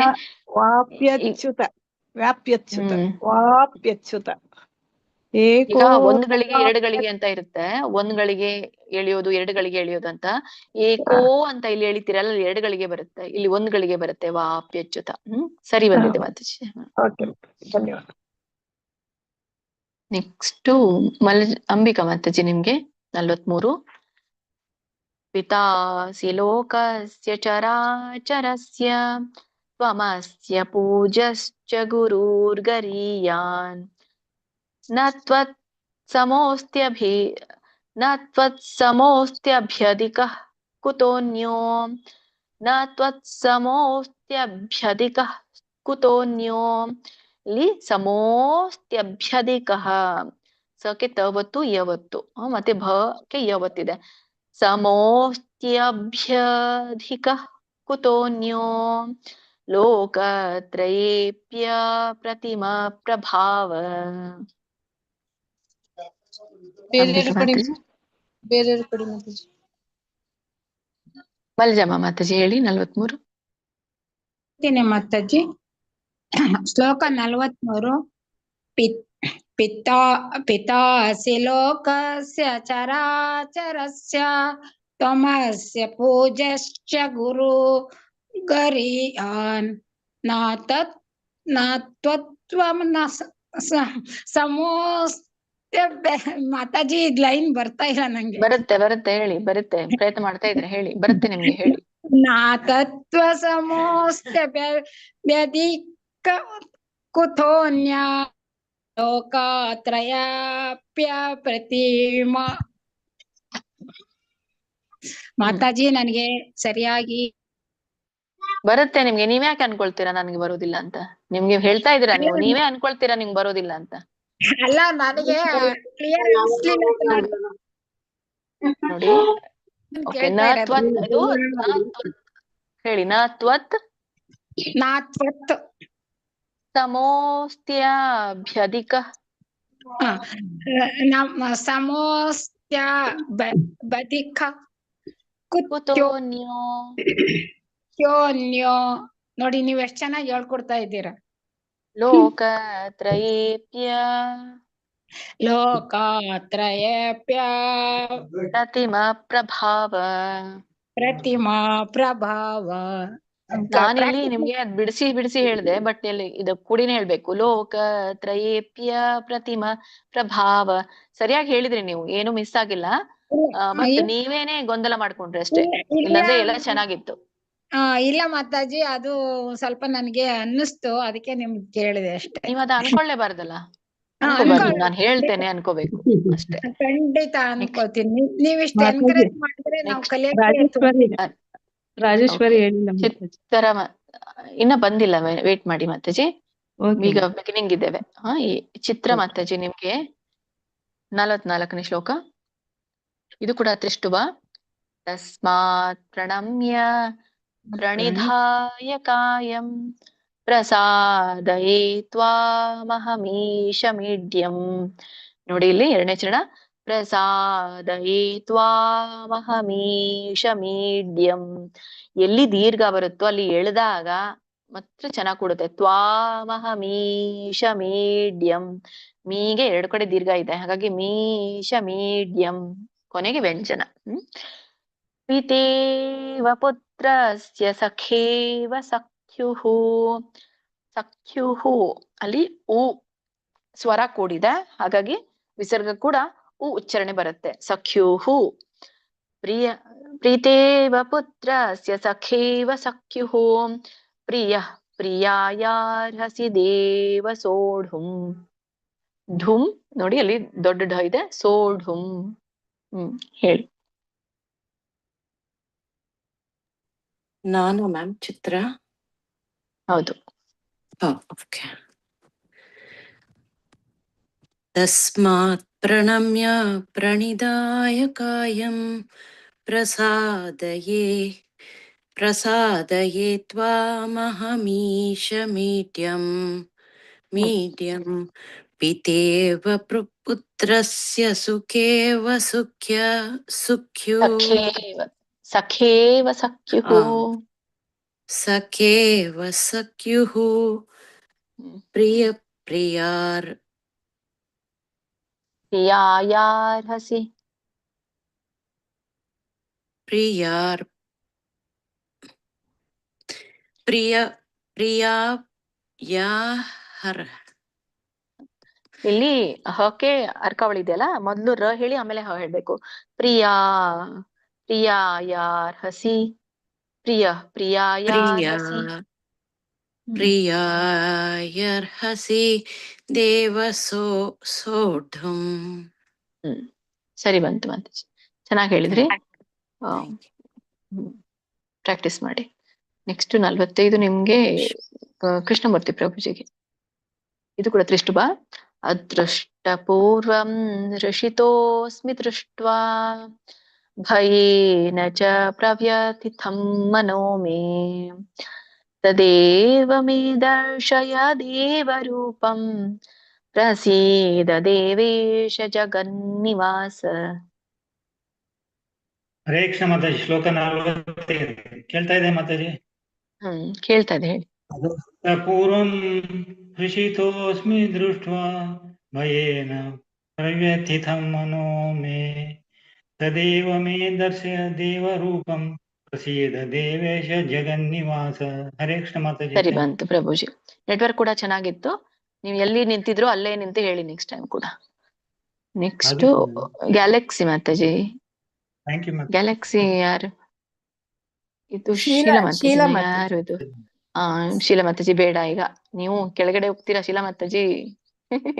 Speaker 10: ವಾಪ್ಯಚ್ಯುತ ವ್ಯಾಪ್ಯಚ್ಯುತ
Speaker 2: ಹ್ಮ್
Speaker 10: ವಾಪ್ಯಚ್ಯುತ.
Speaker 2: ಈಗ
Speaker 10: ಏಕೋ
Speaker 2: ಒಂದ್ಗಳಿಗೆ ಎರಡುಗಳಿಗೆ ಅಂತ ಇರುತ್ತೆ. ಒಂದ್ಗಳಿಗೆ ಎಳೆಯೋದು, ಎರಡುಗಳಿಗೆ ಎಳೆಯೋದು ಅಂತ. ಏಕೋ ಅಂತ ಇಲ್ಲಿ ಎಳಿತೀರಲ್ಲ, ಅಲ್ಲಿ ಎರಡುಗಳಿಗೆ ಬರುತ್ತೆ, ಇಲ್ಲಿ ಒಂದ್ಗಳಿಗೆ ಬರುತ್ತೆ. ವಾಪ್ಯಚ್ಯುತ. ಸರಿ ಬಂದಿದೆ ಮಾತಾಜಿ.
Speaker 10: ಓಕೆ, ಧನ್ಯವಾದ.
Speaker 2: ನೆಕ್ಸ್ಟ್ ಅಂಬಿಕಾ ಮಾತಾಜಿ, ನಿಮ್ಗೆ 43. ಪಿತಾಸಿ ಲೋಕಸ್ಯ ಚರಾಚರಸ್ಯ ತ್ವಮಸ್ಯ ಪೂಜಶ್ಚ ಗುರುರ್ಗರೀಯಾನ್ ನ ತ್ವತ್ಸಮೋಸ್ತ್ಯಭ್ಯಧಿಕಃ ಕುತೋನ್ಯೋ ನ ತ್ವತ್ಸಮೋಸ್ತ್ಯಭ್ಯಧಿಕಃ ಕುತೋನ್ಯೋ. ಇಲ್ಲಿ ಸಮೋಸ್ತ್ಯಭ್ಯಧಿಕಃ, ಸಕ್ಕೆ ತವತ್ತು ಯವತ್ತು, ಮತ್ತೆ ಭಕ್ಕೆ ಯವತ್ತಿದೆ. ಸಮೋಸ್ತ್ಯಭ್ಯಧಿಕಃ ಕುತೋನ್ಯೋ ಲೋಕತ್ರಯೇಪ್ಯ ಪ್ರತಿಮಾ ಪ್ರಭಾವ. ಮಲ್ಜಮ್ಮ ಮಾತಾಜಿ ಹೇಳಿ 43.
Speaker 11: ಮಾತಾಜಿ ಶ್ಲೋಕ 43. ಪಿತಾಸಿ ಲೋಕಸ್ಯ ಚರಾಚರಸ್ಯ ತ್ವಮಸ್ಯ ಪೂಜಶ್ಚ ಗುರು ಗರೀಯಾನ್ ನ ತ್ವತ್ವಂ ನ ಸಮೋಸ್ತ್ಯ. ಮಾತಾಜಿ ಇದ್ ಲೈನ್ ಬರ್ತಾ ಇಲ್ಲ ನಂಗೆ.
Speaker 2: ಬರುತ್ತೆ ಹೇಳಿ, ಬರುತ್ತೆ, ಪ್ರಯತ್ನ ಮಾಡ್ತಾ ಇದ್ರೆ ಹೇಳಿ, ಬರುತ್ತೆ ನಿಮ್ಗೆ, ಹೇಳಿ.
Speaker 11: ನಾ ತತ್ವ ಸಮೋಸ್ತ್ಯ ವ್ಯಧಿಕ ಕುತೋನ್ಯ ಲೋಕತ್ರಯಾಪ್ಯ ಪ್ರತಿಮಾ. ಮಾತಾಜಿ ನನಗೆ ಸರಿಯಾಗಿ
Speaker 2: ಬರುತ್ತೆ ನಿಮ್ಗೆ. ನೀವ್ಯಾಕೆ ಅನ್ಕೊಳ್ತೀರಾ ನನ್ಗೆ ಬರೋದಿಲ್ಲ ಅಂತ? ನಿಮ್ಗೆ ಹೇಳ್ತಾ ಇದೀರಾ ನೀವು, ನೀವೇ ಅನ್ಕೊಳ್ತೀರಾ ನಿಮ್ಗೆ ಬರೋದಿಲ್ಲ ಅಂತ.
Speaker 11: ಅಲ್ಲ, ನನಗೆ ಕ್ಲಿಯರ್ ಅನ್ಸ್ಲಿಲ್ಲ
Speaker 2: ನೋಡಿ. ಓಕೆ, ನ ತ್ವತ್, ಇದು ಹೇಳಿ. ನ ತ್ವತ್ ಸಮೋಸ್ತ್ಯಭ್ಯಧಿಕಃ
Speaker 11: ಸಮೋಸ್ತ್ಯ ಬಧಿಕ
Speaker 2: ಕುತೋನ್ಯೋ.
Speaker 11: ನೋಡಿ, ನೀವ್ ಎಷ್ಟ್ ಚೆನ್ನಾಗಿ ಹೇಳ್ಕೊಡ್ತಾ ಇದ್ದೀರಾ.
Speaker 2: ಲೋಕತ್ರಯೇಪ್ಯ ಪ್ರತಿಮಾ ಪ್ರಭಾವ. ನಾನಿಲ್ಲಿ ನಿಮ್ಗೆ ಅದ್ ಬಿಡಿಸಿ ಹೇಳ್ದೆ, ಬಟ್ ಇಲ್ಲಿ ಇದು ಕೂಡಿನೇ ಹೇಳ್ಬೇಕು. ಲೋಕತ್ರಯೇಪ್ಯ ಪ್ರತಿಮಾ ಪ್ರಭಾವ. ಸರಿಯಾಗಿ ಹೇಳಿದ್ರಿ ನೀವು, ಏನು ಮಿಸ್ ಆಗಿಲ್ಲ. ಬಟ್ ನೀವೇನೆ ಗೊಂದಲ ಮಾಡ್ಕೊಂಡ್ರಿ ಅಷ್ಟೇ, ಇಲ್ಲಾಂದ್ರೆ ಎಲ್ಲ ಚೆನ್ನಾಗಿತ್ತು.
Speaker 11: ಇಲ್ಲ ಮಾತಾಜಿ, ಅದು ಸ್ವಲ್ಪ ನನ್ಗೆ ಅನ್ನಿಸ್ತು, ಅದಕ್ಕೆ ನಿಮ್ಗೆ ಕೇಳಿದೆ ಅಷ್ಟೇ.
Speaker 2: ನೀವ್ ಅದ ಅನ್ಕೊಳ್ಳೇಬಾರ್ದಲ್ಲ, ಅನ್ಕೋಬಾರ್ದು. ನಾನು ಹೇಳ್ತೇನೆ ಅನ್ಕೋಬೇಕು ಅಷ್ಟೇ.
Speaker 11: ಖಂಡಿತ ಅನ್ಕೋತೀನಿ. ನೀವಿಷ್ಟು ಎನ್ಕರೇಜ್ ಮಾಡಿದ್ರೆ ನಾವು ಕಲಿಯಕ್ಕೆ.
Speaker 8: ರಾಜೇಶ್ವರಿ ಹೇಳಿಲ್ಲ
Speaker 2: ಚಿತ್ತರ ಇನ್ನ ಬಂದಿಲ್ಲ, ವೇಟ್ ಮಾಡಿ ಮಾತಾಜಿ, ಈಗ ಬಿಗಿನಿಂಗ್ ಇದ್ದೇವೆ. ಈ ಚಿತ್ರ ಮಾತಾಜಿ ನಿಮ್ಗೆ 44ನೇ ಶ್ಲೋಕ. ಇದು ಕೂಡ ತ್ರಿಷ್ಟುಭ. ತಸ್ಮಾತ್ ಪ್ರಣಮ್ಯ ಪ್ರಣಿಧಾಯ ಕಾಯಂ ಪ್ರಸಾದಯೇ ತ್ವಾಮಹಮೀಶಮೀಡ್ಯಂ. ನೋಡಿ, ಇಲ್ಲಿ 2ನೇ ಚರಣ. ಪ್ರಸಾದಯೇ ತ್ವಾಮಹಮೀಶಮೀಡ್ಯಂ. ಎಲ್ಲಿ ದೀರ್ಘ ಬರುತ್ತೋ ಅಲ್ಲಿ ಎಳೆದಾಗ ಮಾತ್ರ ಚೆನ್ನಾಗ್ ಕೊಡುತ್ತೆ. ತ್ವಾಮಹಮೀಶಮೀಡ್ಯಂ. ಮೀಗೆ 2 ಕಡೆ ದೀರ್ಘ ಇದೆ, ಹಾಗಾಗಿ ಮೀಶಮೀಡ್ಯಂ, ಕೊನೆಗೆ ವ್ಯಂಜನ. ಪಿತೇವ ಪುತ್ರಸ್ಯ ಸಖೇವ ಸಖ್ಯುಃ. ಸಖ್ಯುಃ ಅಲ್ಲಿ ಉ ಸ್ವರ ಕೂಡಿದೆ, ಹಾಗಾಗಿ ವಿಸರ್ಗ ಕೂಡ ಉ ಉಚ್ಚಾರಣೆ ಬರುತ್ತೆ. ಸಖ್ಯುಃ. ಪ್ರೀತೇವ ಪುತ್ರಸ್ಯ ಸಖೇವ ಸಖ್ಯುಃ. ಪ್ರಿಯಃ ಪ್ರಿಯಾಯಾರ್ಹಸಿ ದೇವ ಸೋಢುಂ. ಢುಂ ನೋಡಿ, ಅಲ್ಲಿ ದೊಡ್ಡ ಢ ಇದೆ. ಸೋಢುಂ. ಹೇಳಿ.
Speaker 3: ನಾನು ಮ್ಯಾಮ್ ಚಿತ್ರ.
Speaker 2: ಹೌದು.
Speaker 3: ಓಕೆ. ತಸ್ಮಾತ್ ಪ್ರಣಮ್ಯ ಪ್ರಣಿಧಾಯ ಕಾಯಂ ಪ್ರಸಾದಯೇ ತ್ವಾಮಹಮೀಶ ಮೀಡ್ಯಂ ಪಿತೇವ ಪುತ್ರಸ್ಯ ಸುಖೇವ ಸುಖ್ಯೋ
Speaker 2: ಸಖೇವ ಸಖ್ಯುಃ
Speaker 3: ಸಖೇವ ಸಖ್ಯುಃ
Speaker 2: ಪ್ರಿಯಾಯಾರ್ಹಸಿ ಇಲ್ಲಿ ಹಕ್ಕೆ ಅರ್ಕಾವಳಿ ಇದೆಯಲ್ಲ, ಮೊದ್ಲು ರ ಹೇಳಿ ಆಮೇಲೆ ಹ ಹೇಳ್ಬೇಕು. ಪ್ರಿಯಾಯಾರ್ಹಸಿ ಪ್ರಿಯಾಯಾರ್ಹಸಿ
Speaker 3: ಪ್ರಿಯಾಯರ್ಹಸಿ ದೇವ ಸೋಢಂ.
Speaker 2: ಸರಿ ಬಂತು ಮಾತಾಜಿ, ಚೆನ್ನಾಗಿ ಹೇಳಿದ್ರಿ. ಪ್ರಾಕ್ಟೀಸ್ ಮಾಡಿ. ನೆಕ್ಸ್ಟ್ 45 ನಿಮ್ಗೆ ಕೃಷ್ಣಮೂರ್ತಿ ಪ್ರಭುಜಿಗೆ. ಇದು ಕೂಡ ತ್ರಿಷ್ಟುಭ. ಅದೃಷ್ಟ ಪೂರ್ವಂ ಋಷಿತೋಸ್ಮಿ ದೃಷ್ಟ್ವಾ ಭಯೇನ ಚ ಪ್ರವ್ಯಥಿತಂ ಮನೋ ಮೇ ತದೇವ ಮೇ ದರ್ಶಯ ದೇವರೂಪಂ ಪ್ರಸೀದ ದೇವೇಶ ಜಗನ್ನಿವಾಸ.
Speaker 12: ಹರೇ ಕೃಷ್ಣ ಮಾತಾಜಿ. ಶ್ಲೋಕ 45 ಕೇಳ್ತಾ ಇದೆ ಮಾತಾಜಿ?
Speaker 2: ಕೇಳ್ತಾ ಇದೆ, ಹೇಳಿ.
Speaker 12: ಪೂರ್ವಂ ಹೃಷಿತೋಸ್ಮಿ ದೃಷ್ಟ್ವಾ ಭಯೇನ ಪ್ರವ್ಯಥಿತಂ ಮನೋ ಮೇ ತದೇವ ಮೇ ದರ್ಶಯ ದೇವರೂಪಂ ಪ್ರಸೀದ ದೇವೇಶ ಜಗನ್ನಿವಾಸ. ಹರೇ ಕೃಷ್ಣ ಮಾತಾಜಿ.
Speaker 2: ಸರಿ ಬಂತು ಪ್ರಭುಜಿ. ನೆಟ್ವರ್ಕ್ ಕೂಡ ಚೆನ್ನಾಗಿತ್ತು. ನೀವು ಎಲ್ಲಿ ನಿಂತಿದ್ರು ಅಲ್ಲೇ ನಿಂತು ಹೇಳಿ ನೆಕ್ಸ್ಟ್ ಟೈಮ್ ಕೂಡ. Next Galaxy Mataji. ಗ್ಯಾಲಕ್ಸಿ ಯಾರು? ಇದು ಶೀಲಾ ಮಾತಾಜಿ. ಯಾರು ಇದು? ಶೀಲಾ ಮಾತಾಜಿ ಬೇಡ, ಈಗ ನೀವು ಕೆಳಗಡೆ ಹೋಗ್ತೀರಾ. ಶೀಲಾ ಮಾತಾಜಿ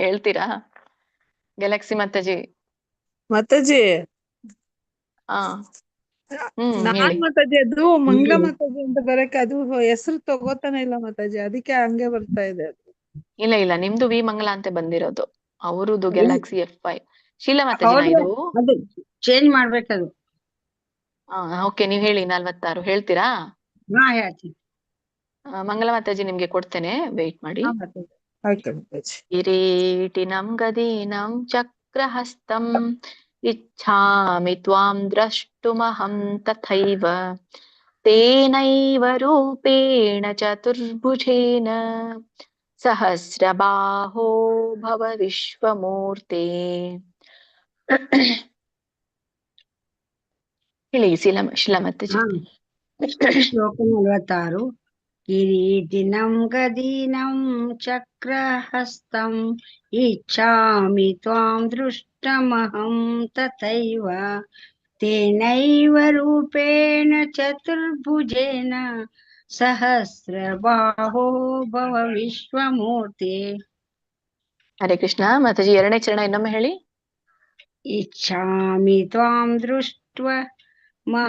Speaker 2: ಹೇಳ್ತೀರಾ? ಗ್ಯಾಲಕ್ಸಿ ಮಾತಾಜಿ.
Speaker 10: ಮಾತಾಜಿ
Speaker 2: ಹೇಳಿ
Speaker 10: ಮಾತಾಜಿ. ಅದು ಮಂಗಳ ಮಾತಾಜಿ ಅಂತ ಬರಕ್ಕೆ ಅದು ಹೆಸರು ತಗೋತಾನೆ ಇಲ್ಲ ಮಾತಾಜಿ, ಅದಕ್ಕೆ ಹಂಗೆ ಬರ್ತಾ ಇದೆ.
Speaker 2: ಇಲ್ಲ ನಿಮ್ದು ವಿ ಮಂಗಲ ಅಂತ ಬಂದಿರೋದು, ಅವರದು ಗ್ಯಾಲಕ್ಸಿ F5. ಶೀಲಾ ಮಾತಾಜಿನ ಇದು?
Speaker 6: ಚೇಂಜ್ ಮಾಡ್ಬೇಕದು.
Speaker 2: ಓಕೆ, ನೀವ್ ಹೇಳಿ. 46 ಹೇಳ್ತೀರಾ?
Speaker 6: ಹೇಳ್ತೀನಿ.
Speaker 2: ಮಂಗಲ ಮಾತಾಜಿ ನಿಮ್ಗೆ ಕೊಡ್ತೇನೆ, ವೇಟ್ ಮಾಡಿ. ಕಿರೀಟಿನಂ ಗದೀನಂ ಚಕ್ರಹಸ್ತಂ ಇಚ್ಛಾಮಿ ತ್ವಾಂ ದ್ರಷ್ಟುಮಹಂ ತಥೈವ ತೇನೈವ ರೂಪೇಣ ಚತುರ್ಭುಜೇನ ಸಹಸ್ರಬಾಹೋ ಭವ ವಿಶ್ವಮೂರ್ತೆ. ಹೇಳಿ ಶೀಲಾ ಮಾತಾಜಿ.
Speaker 6: ಶ್ಲೋಕ 46. ಕಿರೀಟಿನಂ ಗದೀನಂ ಚಕ್ರಹಸ್ತಂ ಇಚ್ಛಾಮಿ ತ್ವಾಂ ದೃಷ್ಟಮಹಂ ತಥೈವ ತೇನೈವ ರೂಪೇಣ ಚತುರ್ಭುಜೇನ ಸಹಸ್ರಬಾಹೋ ಭವ ವಿಶ್ವಮೂರ್ತಿ.
Speaker 2: ಹರೇ ಕೃಷ್ಣ ಮಾತಾಜಿ. 2ನೇ ಚರಣ ಇನ್ನೊಮ್ಮೆ ಹೇಳಿ.
Speaker 6: ಇಚ್ಛಾಮಿ ತ್ವಾಂ ದೃಷ್ಟ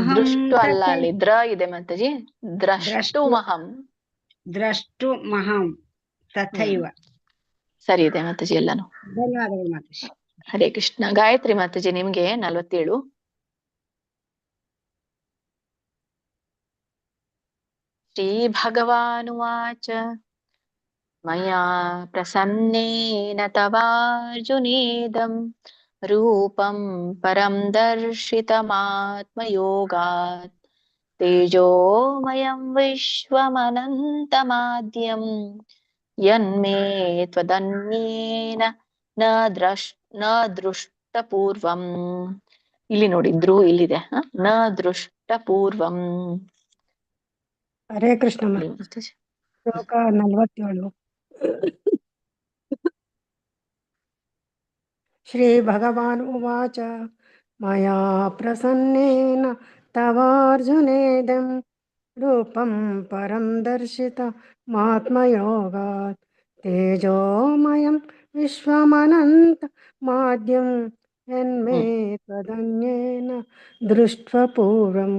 Speaker 2: ದೃಷ್ಟು ಅಲ್ಲ, ಅಲ್ಲಿ ದ್ರ ಇದೆ ಮಾತಾಜಿ. ದ್ರಷ್ಟು ಮಹಂ
Speaker 6: ತಥೈವ.
Speaker 2: ಸರಿ ಇದೆ ಮಾತಾಜಿ ಎಲ್ಲಾನು.
Speaker 6: ಧನ್ಯವಾದಗಳು ಮಾತಾಜಿ.
Speaker 2: ಹರೇ ಕೃಷ್ಣ. ಗಾಯತ್ರಿ ಮಾತಾಜಿ ನಿಮ್ಗೆ 47. ಶ್ರೀ ಭಗವಾನುವಾಚ ಮಯಾ ಪ್ರಸನ್ನೇನ ತವಾರ್ಜುನೇದಂ ರೂಪಂ ಪರಂ ದರ್ಶಿತಮಾತ್ಮಯೋಗಾತ್ ತೇಜೋಮಯಂ ವಿಶ್ವಮನಂತಮಾದ್ಯಂ ಯನ್ಮೇ ತ್ವದನ್ಯೇನ ನ ದೃಷ್ಟಪೂರ್ವಂ. ಇಲ್ಲಿ ನೋಡಿದ್ರು, ಇಲ್ಲಿದೆ ನ ದೃಷ್ಟಪೂರ್ವಂ.
Speaker 7: ಹರೇ ಕೃಷ್ಣ. ಶ್ಲೋಕ 47. ಶ್ರೀ ಭಗವಾನ್ ಉವಾಚ ಮಯಾ ಪ್ರಸನ್ನೇನ ತವಾರ್ಜುನೇದಂ ರೂಪಂ ಪರಂ ದರ್ಶಿತಮಾತ್ಮಯೋಗಾತ್ ತೇಜೋಮಯಂ ವಿಶ್ವಮನಂತ ಮಾದ್ಯಂ ಯನ್ಮೇ ತ್ವದನ್ಯೇನ ದೃಷ್ಟಪೂರ್ವಂ.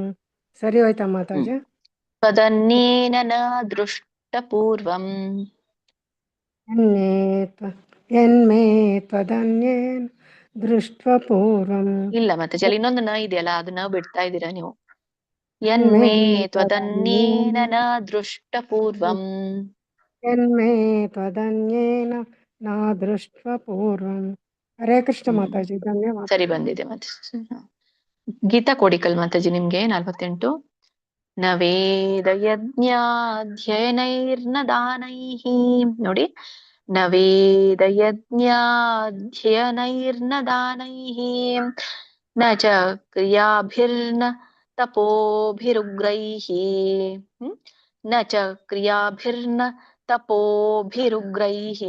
Speaker 7: ಸರಿ ಹೋಯ್ತಾ ಮಾತಾಜಿ?
Speaker 2: ತ್ವದನ್ಯೇನ ನ ದೃಷ್ಟಪೂರ್ವಂ.
Speaker 7: ಯನ್ಮೇ ತ್ವದನ್ಯೇನ ದೃಷ್ಟ್ವಾ ಪೂರ್ವಂ.
Speaker 2: ಇಲ್ಲ ಮಾತಾಜಿ, ಅಲ್ಲಿ ಇನ್ನೊಂದು ನ ಇದೆಯಲ್ಲ, ಅದು ನ ಬಿಡ್ತಾ ಇದ್ದೀರಾ ನೀವು.
Speaker 7: ಯನ್ಮೇ
Speaker 2: ಯನ್ಮೇ ತ್ವದನ್ಯೇನ ನ ದೃಷ್ಟ ಪೂರ್ವಂ.
Speaker 7: ಯನ್ಮೇ ತ್ವದನ್ಯೇನ ನ ದೃಷ್ಟ್ವಾ ಪೂರ್ವಂ. ಹರೇ ಕೃಷ್ಣ ಮಾತಾಜಿ, ಧನ್ಯವಾದ.
Speaker 2: ಸರಿ ಬಂದಿದೆ ಮಾತಾಜಿ. ಗೀತಾ ಕೋಡಿಕಲ್ ಮಾತಾಜಿ ನಿಮ್ಗೆ 48. ನ ವೇದ ಯಜ್ಞಾಧ್ಯಯನೈರ್ನ ದಾನೈಃ. ನೋಡಿ, ನ ವೇದ ಯಜ್ಞಾಧ್ಯಯನೈರ್ನ ದಾನೈಃ ನ ಚ ಕ್ರಿಯಾಭಿರ್ನ ತಪೋಭಿರುಗ್ರೈಃ. ನ ಚ ಕ್ರಿಯಾಭಿರ್ನ ತಪೋಭಿರುಗ್ರೈಃ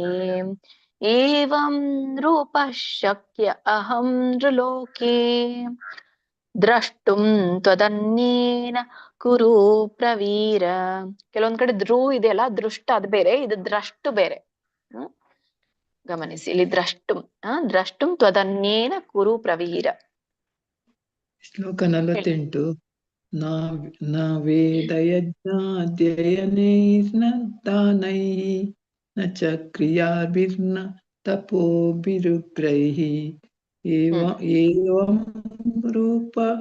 Speaker 2: ಏವಂ ರೂಪಃ ಶಕ್ಯ ಅಹಂ ನೃಲೋಕೆ ದ್ರಷ್ಟುಂ ತ್ವದನ್ಯೇನ ಕುರು ಪ್ರವೀರ. ಕೆಲವೊಂದ್ ಕಡೆ ಧ್ರು ಇದೆಯಲ್ಲ, ದೃಷ್ಟ ಅದು ಬೇರೆ, ಇದು ದ್ರಷ್ಟು ಬೇರೆ. ಗಮನಿಸಿ, ಇಲ್ಲಿ ದ್ರಷ್ಟುಂ ದ್ರಷ್ಟುಂ ತ್ವದನ್ಯೇನ ಕುರು ಪ್ರವೀರ.
Speaker 13: ಶ್ಲೋಕ 48. ನ ವೇದ ಯಜ್ಞಾಧ್ಯಯನೈರ್ನ ದಾನೈಃ ನ ಚ ಕ್ರಿಯಾಭಿರ್ನ ತಪೋಭಿರುಗ್ರೈಃ ಏವಂ ರೂಪಃ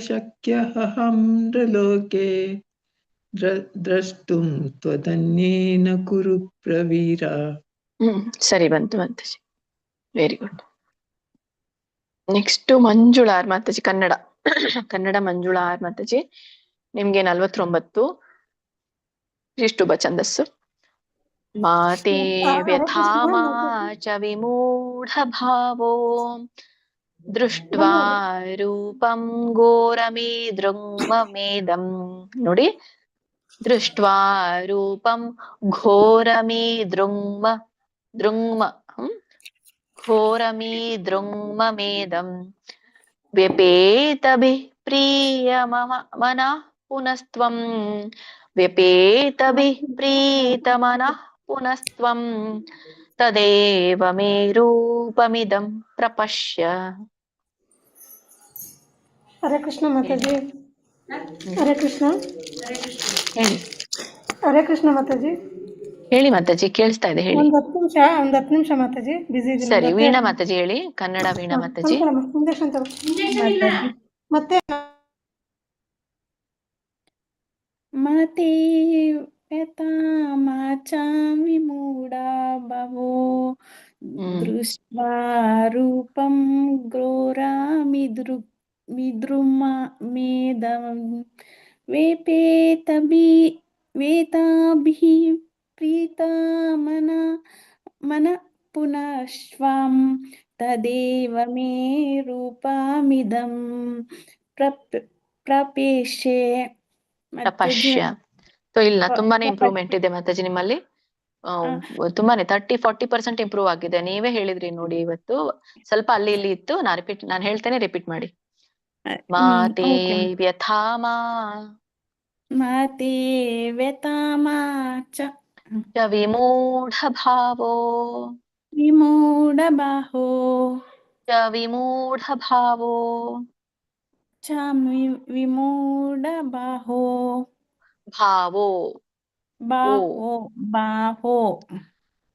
Speaker 13: ಶಕ್ಯಃ ಅಹಂ ನೃಲೋಕೆ ದ್ರಷ್ಟುಂ ತ್ವದನ್ಯೇನ ಕುರು ಪ್ರವೀರ.
Speaker 2: ಸರಿ ಬಂತು ಮಾತಾಜಿ, ವೆರಿ ಗುಡ್. ನೆಕ್ಸ್ಟ್ ಮಂಜುಳಾರ್ ಮಾತಾಜಿ, ಕನ್ನಡ. ಕನ್ನಡ ಮಂಜುಳಾರ್ ಮಾತಾಜಿ ನಿಮ್ಗೆ 49. ಇಷ್ಟುಬ ಛಂದಸ್ಸು. ಮಾತೆ ವ್ಯಥಾಮಾ ಚ ವಿಮೂಢ ಭಾವೋ ದೃಷ್ಟ್ವಾ ರೂಪಂ ಘೋರಮೇ ದೃಂಗಮೇದಂ. ನೋಡಿ, ದೃಷ್ಟ್ವಾ ರೂಪಂ ಘೋರಮೇ ದೃಂಗ್ಮ ಘೋರಮೇ ದೃಂಗ್ಮಮೇದಂ ವ್ಯಪೇತಭಿಃ ಪ್ರಿಯಮನಃ ಪುನಸ್ತ್ವಂ. ವ್ಯಪೇತಭಿಃ ಪ್ರೀತಮನಃ ಪುನಸ್ತ್ವಂ ತದೇವ ಮೇ ರೂಪಮಿದಂ ಪ್ರಪಶ್ಯ.
Speaker 7: ಹರೇ ಕೃಷ್ಣ ಮಾತಾಜಿ. ಹರೇ ಕೃಷ್ಣ.
Speaker 2: ಹೇಳಿ.
Speaker 7: ಹರೇ ಕೃಷ್ಣ ಮಾತಾಜಿ.
Speaker 2: ಹೇಳಿ ಮಾತಾಜಿ, ಕೇಳಿಸ್ತಾ ಇದೆ, ಹೇಳಿ.
Speaker 7: ಒಂದ್ 10 ನಿಮಿಷ ಮಾತಾಜಿ, ಬಿಸಿ ಇದೀನಿ.
Speaker 2: ಸರಿ, ವೀಣಾ ಮಾತಾಜಿ ಹೇಳಿ, ಕನ್ನಡ ವೀಣಾ ಮಾತಾಜಿ.
Speaker 7: ಮತ್ತೆ
Speaker 14: ಮಾತೆ ವ್ಯಥಾಮಾ ಚ ವಿಮೂಢಾ ಭವೋ ದೃಷ್ಟ್ವಾ ರೂಪಂ ಘೋರಮಿದೃಂಗಮೇದಂ ವೇತಾಭಿಃ ಪ್ರೀತಮನಃ ಪುನಸ್ತ್ವಂ ತದೇವ ಮೇ ರೂಪಮಿದಂ ಪ್ರಪಶ್ಯ.
Speaker 2: ಇಲ್ಲ, ತುಂಬಾನೇ ಇಂಪ್ರೂವ್ಮೆಂಟ್ ಇದೆ ಮಾತಾಜಿ ನಿಮ್ಮಲ್ಲಿ. ತುಂಬಾನೇ 30-40% ಇಂಪ್ರೂವ್ ಆಗಿದೆ. ನೀವೇ ಹೇಳಿದ್ರಿ ನೋಡಿ ಇವತ್ತು. ಸ್ವಲ್ಪ ಅಲ್ಲಿ ಇಲ್ಲಿ ಇತ್ತು, ನಾನು ಹೇಳ್ತೇನೆ, ರಿಪೀಟ್ ಮಾಡಿ. ಮಾತೆ ವ್ಯಥಾಮಾ
Speaker 14: ಚ
Speaker 2: ವಿಮೂಢ ಭಾವೋ
Speaker 14: ಬಾಹೋ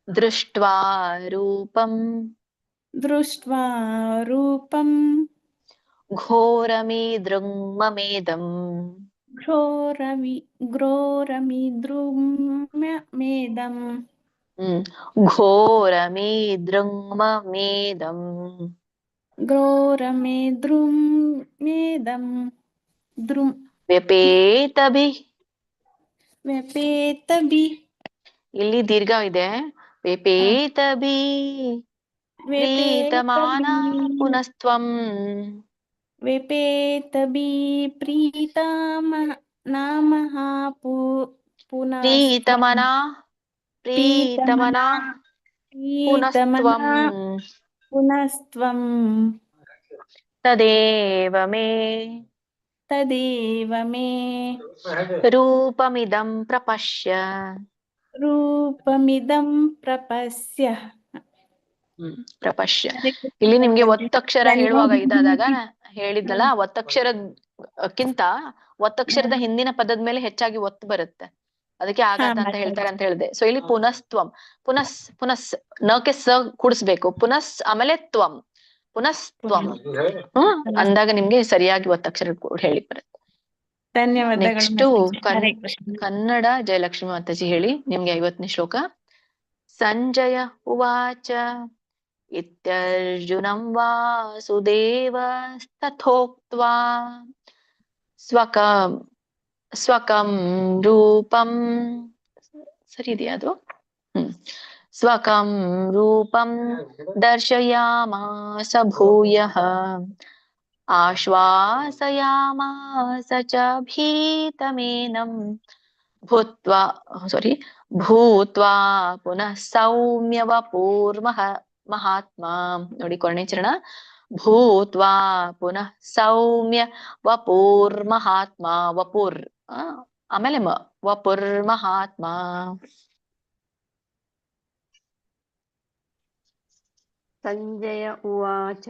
Speaker 2: ದೃಷ್ಟ್ವಾ ರೂಪಂ ಘೋರಮಿದೃಂಗಮೇದಂ ವ್ಯಪೇತಭಿಃ. ಇಲ್ಲಿ ದೀರ್ಘ ಇದೆ. ವ್ಯಪೇತಭಿಃ ಪ್ರೀತಮಾನಃ ಪುನಸ್ತ್ವಂ. ಪ್ರೀತಮನಃ
Speaker 14: ಪುನಸ್ತ್ವಂ
Speaker 2: ತದೇವ ಮೇ ರೂಪಮಿದಂ ಪ್ರಪಶ್ಯ. ಪ್ರಪಶ್ಯ. ಇಲ್ಲಿ ನಿಮ್ಗೆ ಒತ್ತಕ್ಷರ ಹೇಳುವಾಗ ಇದಾದಾಗ ಹೇಳಿದ್ನಲ್ಲ, ಒತ್ತಕ್ಷರಕ್ಕಿಂತ ಒತ್ತಕ್ಷರದ ಹಿಂದಿನ ಪದದ ಮೇಲೆ ಹೆಚ್ಚಾಗಿ ಒತ್ತು ಬರುತ್ತೆ. ಅದಕ್ಕೆ ಆಘಾತ ಅಂತ ಹೇಳ್ತಾರೆ ಅಂತ ಹೇಳಿದೆ. ಸೊ ಇಲ್ಲಿ ಪುನಸ್ತ್ವಂ, ಪುನಸ್ ನಕ್ಕೆ ಸ ಕೂಡಿಸ್ಬೇಕು, ಪುನಸ್ ಆಮೇಲೆ ತ್ವಂ, ಪುನಸ್ತ್ವಂ ಅಂದಾಗ ನಿಮ್ಗೆ ಸರಿಯಾಗಿ ಒತ್ತಕ್ಷರ ಹೇಳಿ ಬರುತ್ತೆ.
Speaker 14: ಧನ್ಯವಾದಗಳು
Speaker 2: ನೆಕ್ಸ್ಟ್
Speaker 14: ಮಾತಾಜಿ. ಹರೇ ಕೃಷ್ಣ.
Speaker 2: ಕನ್ನಡ ಜಯಲಕ್ಷ್ಮಿ ಮಾತಾಜಿ ಹೇಳಿ ನಿಮ್ಗೆ 50ನೇ ಶ್ಲೋಕ. ಸಂಜಯ ಉವಾಚ ಇತ್ಯರ್ಜುನಂ ವಾಸುದೇವಸ್ತಥೋಕ್ತ್ವಾ ಸ್ವಕಂ ರೂಪಂ, ಸರಿ ಇದೆಯಾ ಅದು? ಸ್ವಕಂ ರೂಪಂ ದರ್ಶಯಾಮಾಸ ಭೂಯಃ ಆಶ್ವಾಸಯಾಮಾಸ ಚ ಭೀತಮೇನಂ ಭೂತ್ವಾ ಪುನಃ ಸೌಮ್ಯ ಮಹಾತ್ಮ. ನೋಡಿ ಕೊನೆಚರಣ, ಭೂತ್ವಾ ಪುನಃ ಸೌಮ್ಯ ಮಹಾತ್ಮ, ವಪುರ್ ಆಮೇಲೆ ಮಹಾತ್ಮ.
Speaker 6: ಸಂಜಯ ಉವಾಚ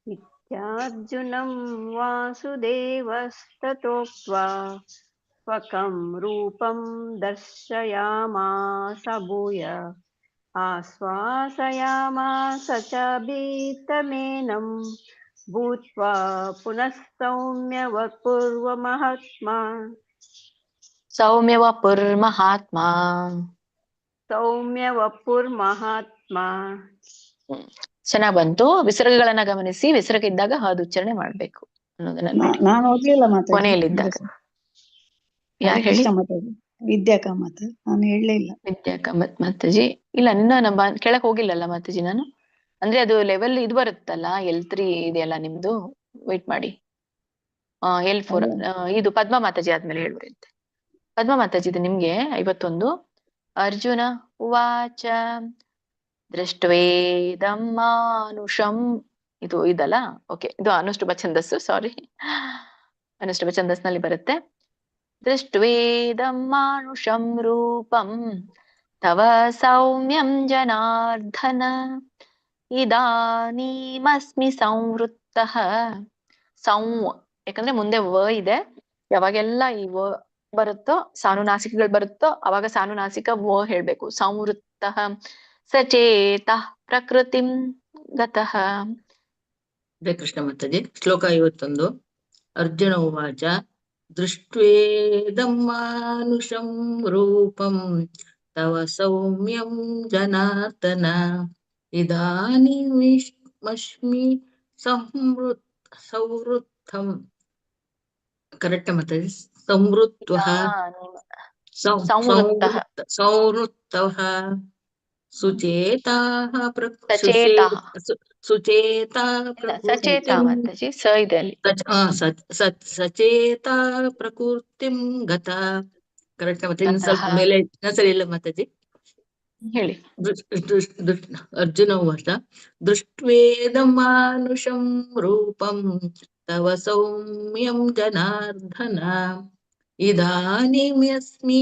Speaker 6: ಇತ್ಯರ್ಜುನಂ ವಾಸುದೇವಸ್ತಥೋಕ್ತ್ವಾ ಸ್ವಕಂ ರೂಪಂ ದರ್ಶಯಾಮಾಸ ಭೂಯ ಆಶ್ವಾಸಯಾಮಾಸ ಚ ಭೀತಮೇನಂ ಭೂತ್ವಾ ಪುನಃ ಸೌಮ್ಯ ಮಹಾತ್ಮ.
Speaker 2: ಸೌಮ್ಯ ಮಹಾತ್ಮ. ಚೆನ್ನಾಗ್ ಬಂತು. ವಿಸರ್ಗಗಳನ್ನ ಗಮನಿಸಿ, ವಿಸರ್ಗ ಇದ್ದಾಗ ಅದು ಉಚ್ಚಾರಣೆ ಮಾಡ್ಬೇಕು ಅನ್ನೋದನ್ನ ನೋಡಿ.
Speaker 15: ನಾನು ಓದ್ಲಿಲ್ಲ ಮಾತಾಡಿ.
Speaker 2: ಕೊನೆಯಲ್ಲಿದ್ದಾಗ ಯಾರು ಹೇಳಿ?
Speaker 15: ವಿದ್ಯಾ ಕಾಮತ್. ನಾನು ಹೇಳಲಿಲ್ಲ.
Speaker 2: ವಿದ್ಯಾ ಕಾಮತ್ ಮಾತಾಜಿ ಇಲ್ಲ, ಇನ್ನ ನಮ್ಮ ಕೆಳಕ್ ಹೋಗಿಲ್ಲಲ್ಲ ಮಾತಾಜಿ ನಾನು. ಅಂದ್ರೆ ಅದು ಲೆವೆಲ್ ಇದು ಬರುತ್ತಲ್ಲ, L3 ಇದೆಯಲ್ಲ ನಿಮ್ದು, ವೇಟ್ ಮಾಡಿ. L4 ಇದು ಪದ್ಮ ಮಾತಾಜಿ ಆದ್ಮೇಲೆ ಹೇಳ್ಬರಂತೆ. ಪದ್ಮ ಮಾತಾಜಿ ಇದು ನಿಮ್ಗೆ 51. ಅರ್ಜುನ ಉವಾಚ ದೃಷ್ಟ್ವೇದಂ ಮಾನುಷಂ, ಇದು ಇದಲ್ಲ, ಓಕೆ, ಇದು ಅನುಷ್ಠುಭ ಛಂದಸ್ಸು, ಸಾರಿ, ಅನುಷ್ಠುಭ ಛಂದಸ್ನಲ್ಲಿ ಬರುತ್ತೆ. ದೃಷ್ಟ್ವೇದಂ ಮಾನುಷಂ ರೂಪಂ ತವ ಸೌಮ್ಯಂ ಜನಾರ್ದನ ಇದಾನೀಮಸ್ಮಿ ಸಂವೃತ್ತಃ. ಯಾಕಂದ್ರೆ ಮುಂದೆ ವ ಇದೆ, ಯಾವಾಗೆಲ್ಲ ಈ ವ ಬರುತ್ತೋ, ಸಾನುನಾಸಿಕಗಳು ಬರುತ್ತೋ ಅವಾಗ ಸಾನುನಾಸಿಕ ವ ಹೇಳ್ಬೇಕು. ಸಂವೃತ್ತಃ ಸಚೇತಃ ಪ್ರಕೃತಿಂ ಗತಃ.
Speaker 16: ಹರೇ ಕೃಷ್ಣ ಮಾತಾಜಿ. ಶ್ಲೋಕ 51. ಅರ್ಜುನ ಉವಾಚ ದೃಷ್ಟ್ವೇದಂ ಮಾನುಷಂ ರೂಪಂ ತವ ಸೌಮ್ಯಂ ಜನಾರ್ದನ ಇದಾನೀಮಸ್ಮಿ ಸಂವೃತ್ತಂ. ಕರೆಕ್ಟ್ ಮಾತಾಜಿ? ಸಂವೃತ್ತಃ ಸುಚೇತಾಃ ಸಚೇತಾ ಪ್ರಕೃತಿಂ ಗತ. ಕರೆಕ್ಟ್ ಮಾತಾಜಿ? ಸ್ವಲ್ಪ ಮೇಲೆ ಸರಿ ಇಲ್ಲ ಮಾತಾಜಿ,
Speaker 2: ಹೇಳಿ.
Speaker 16: ಅರ್ಜುನ ಉವಾಚ ದೃಷ್ಟ್ವೇದಂ ಮಾನುಷಂ ರೂಪಂ ತವ ಸೌಮ್ಯಂ ಜನಾರ್ದನ ಇದಾನೀಮಸ್ಮಿ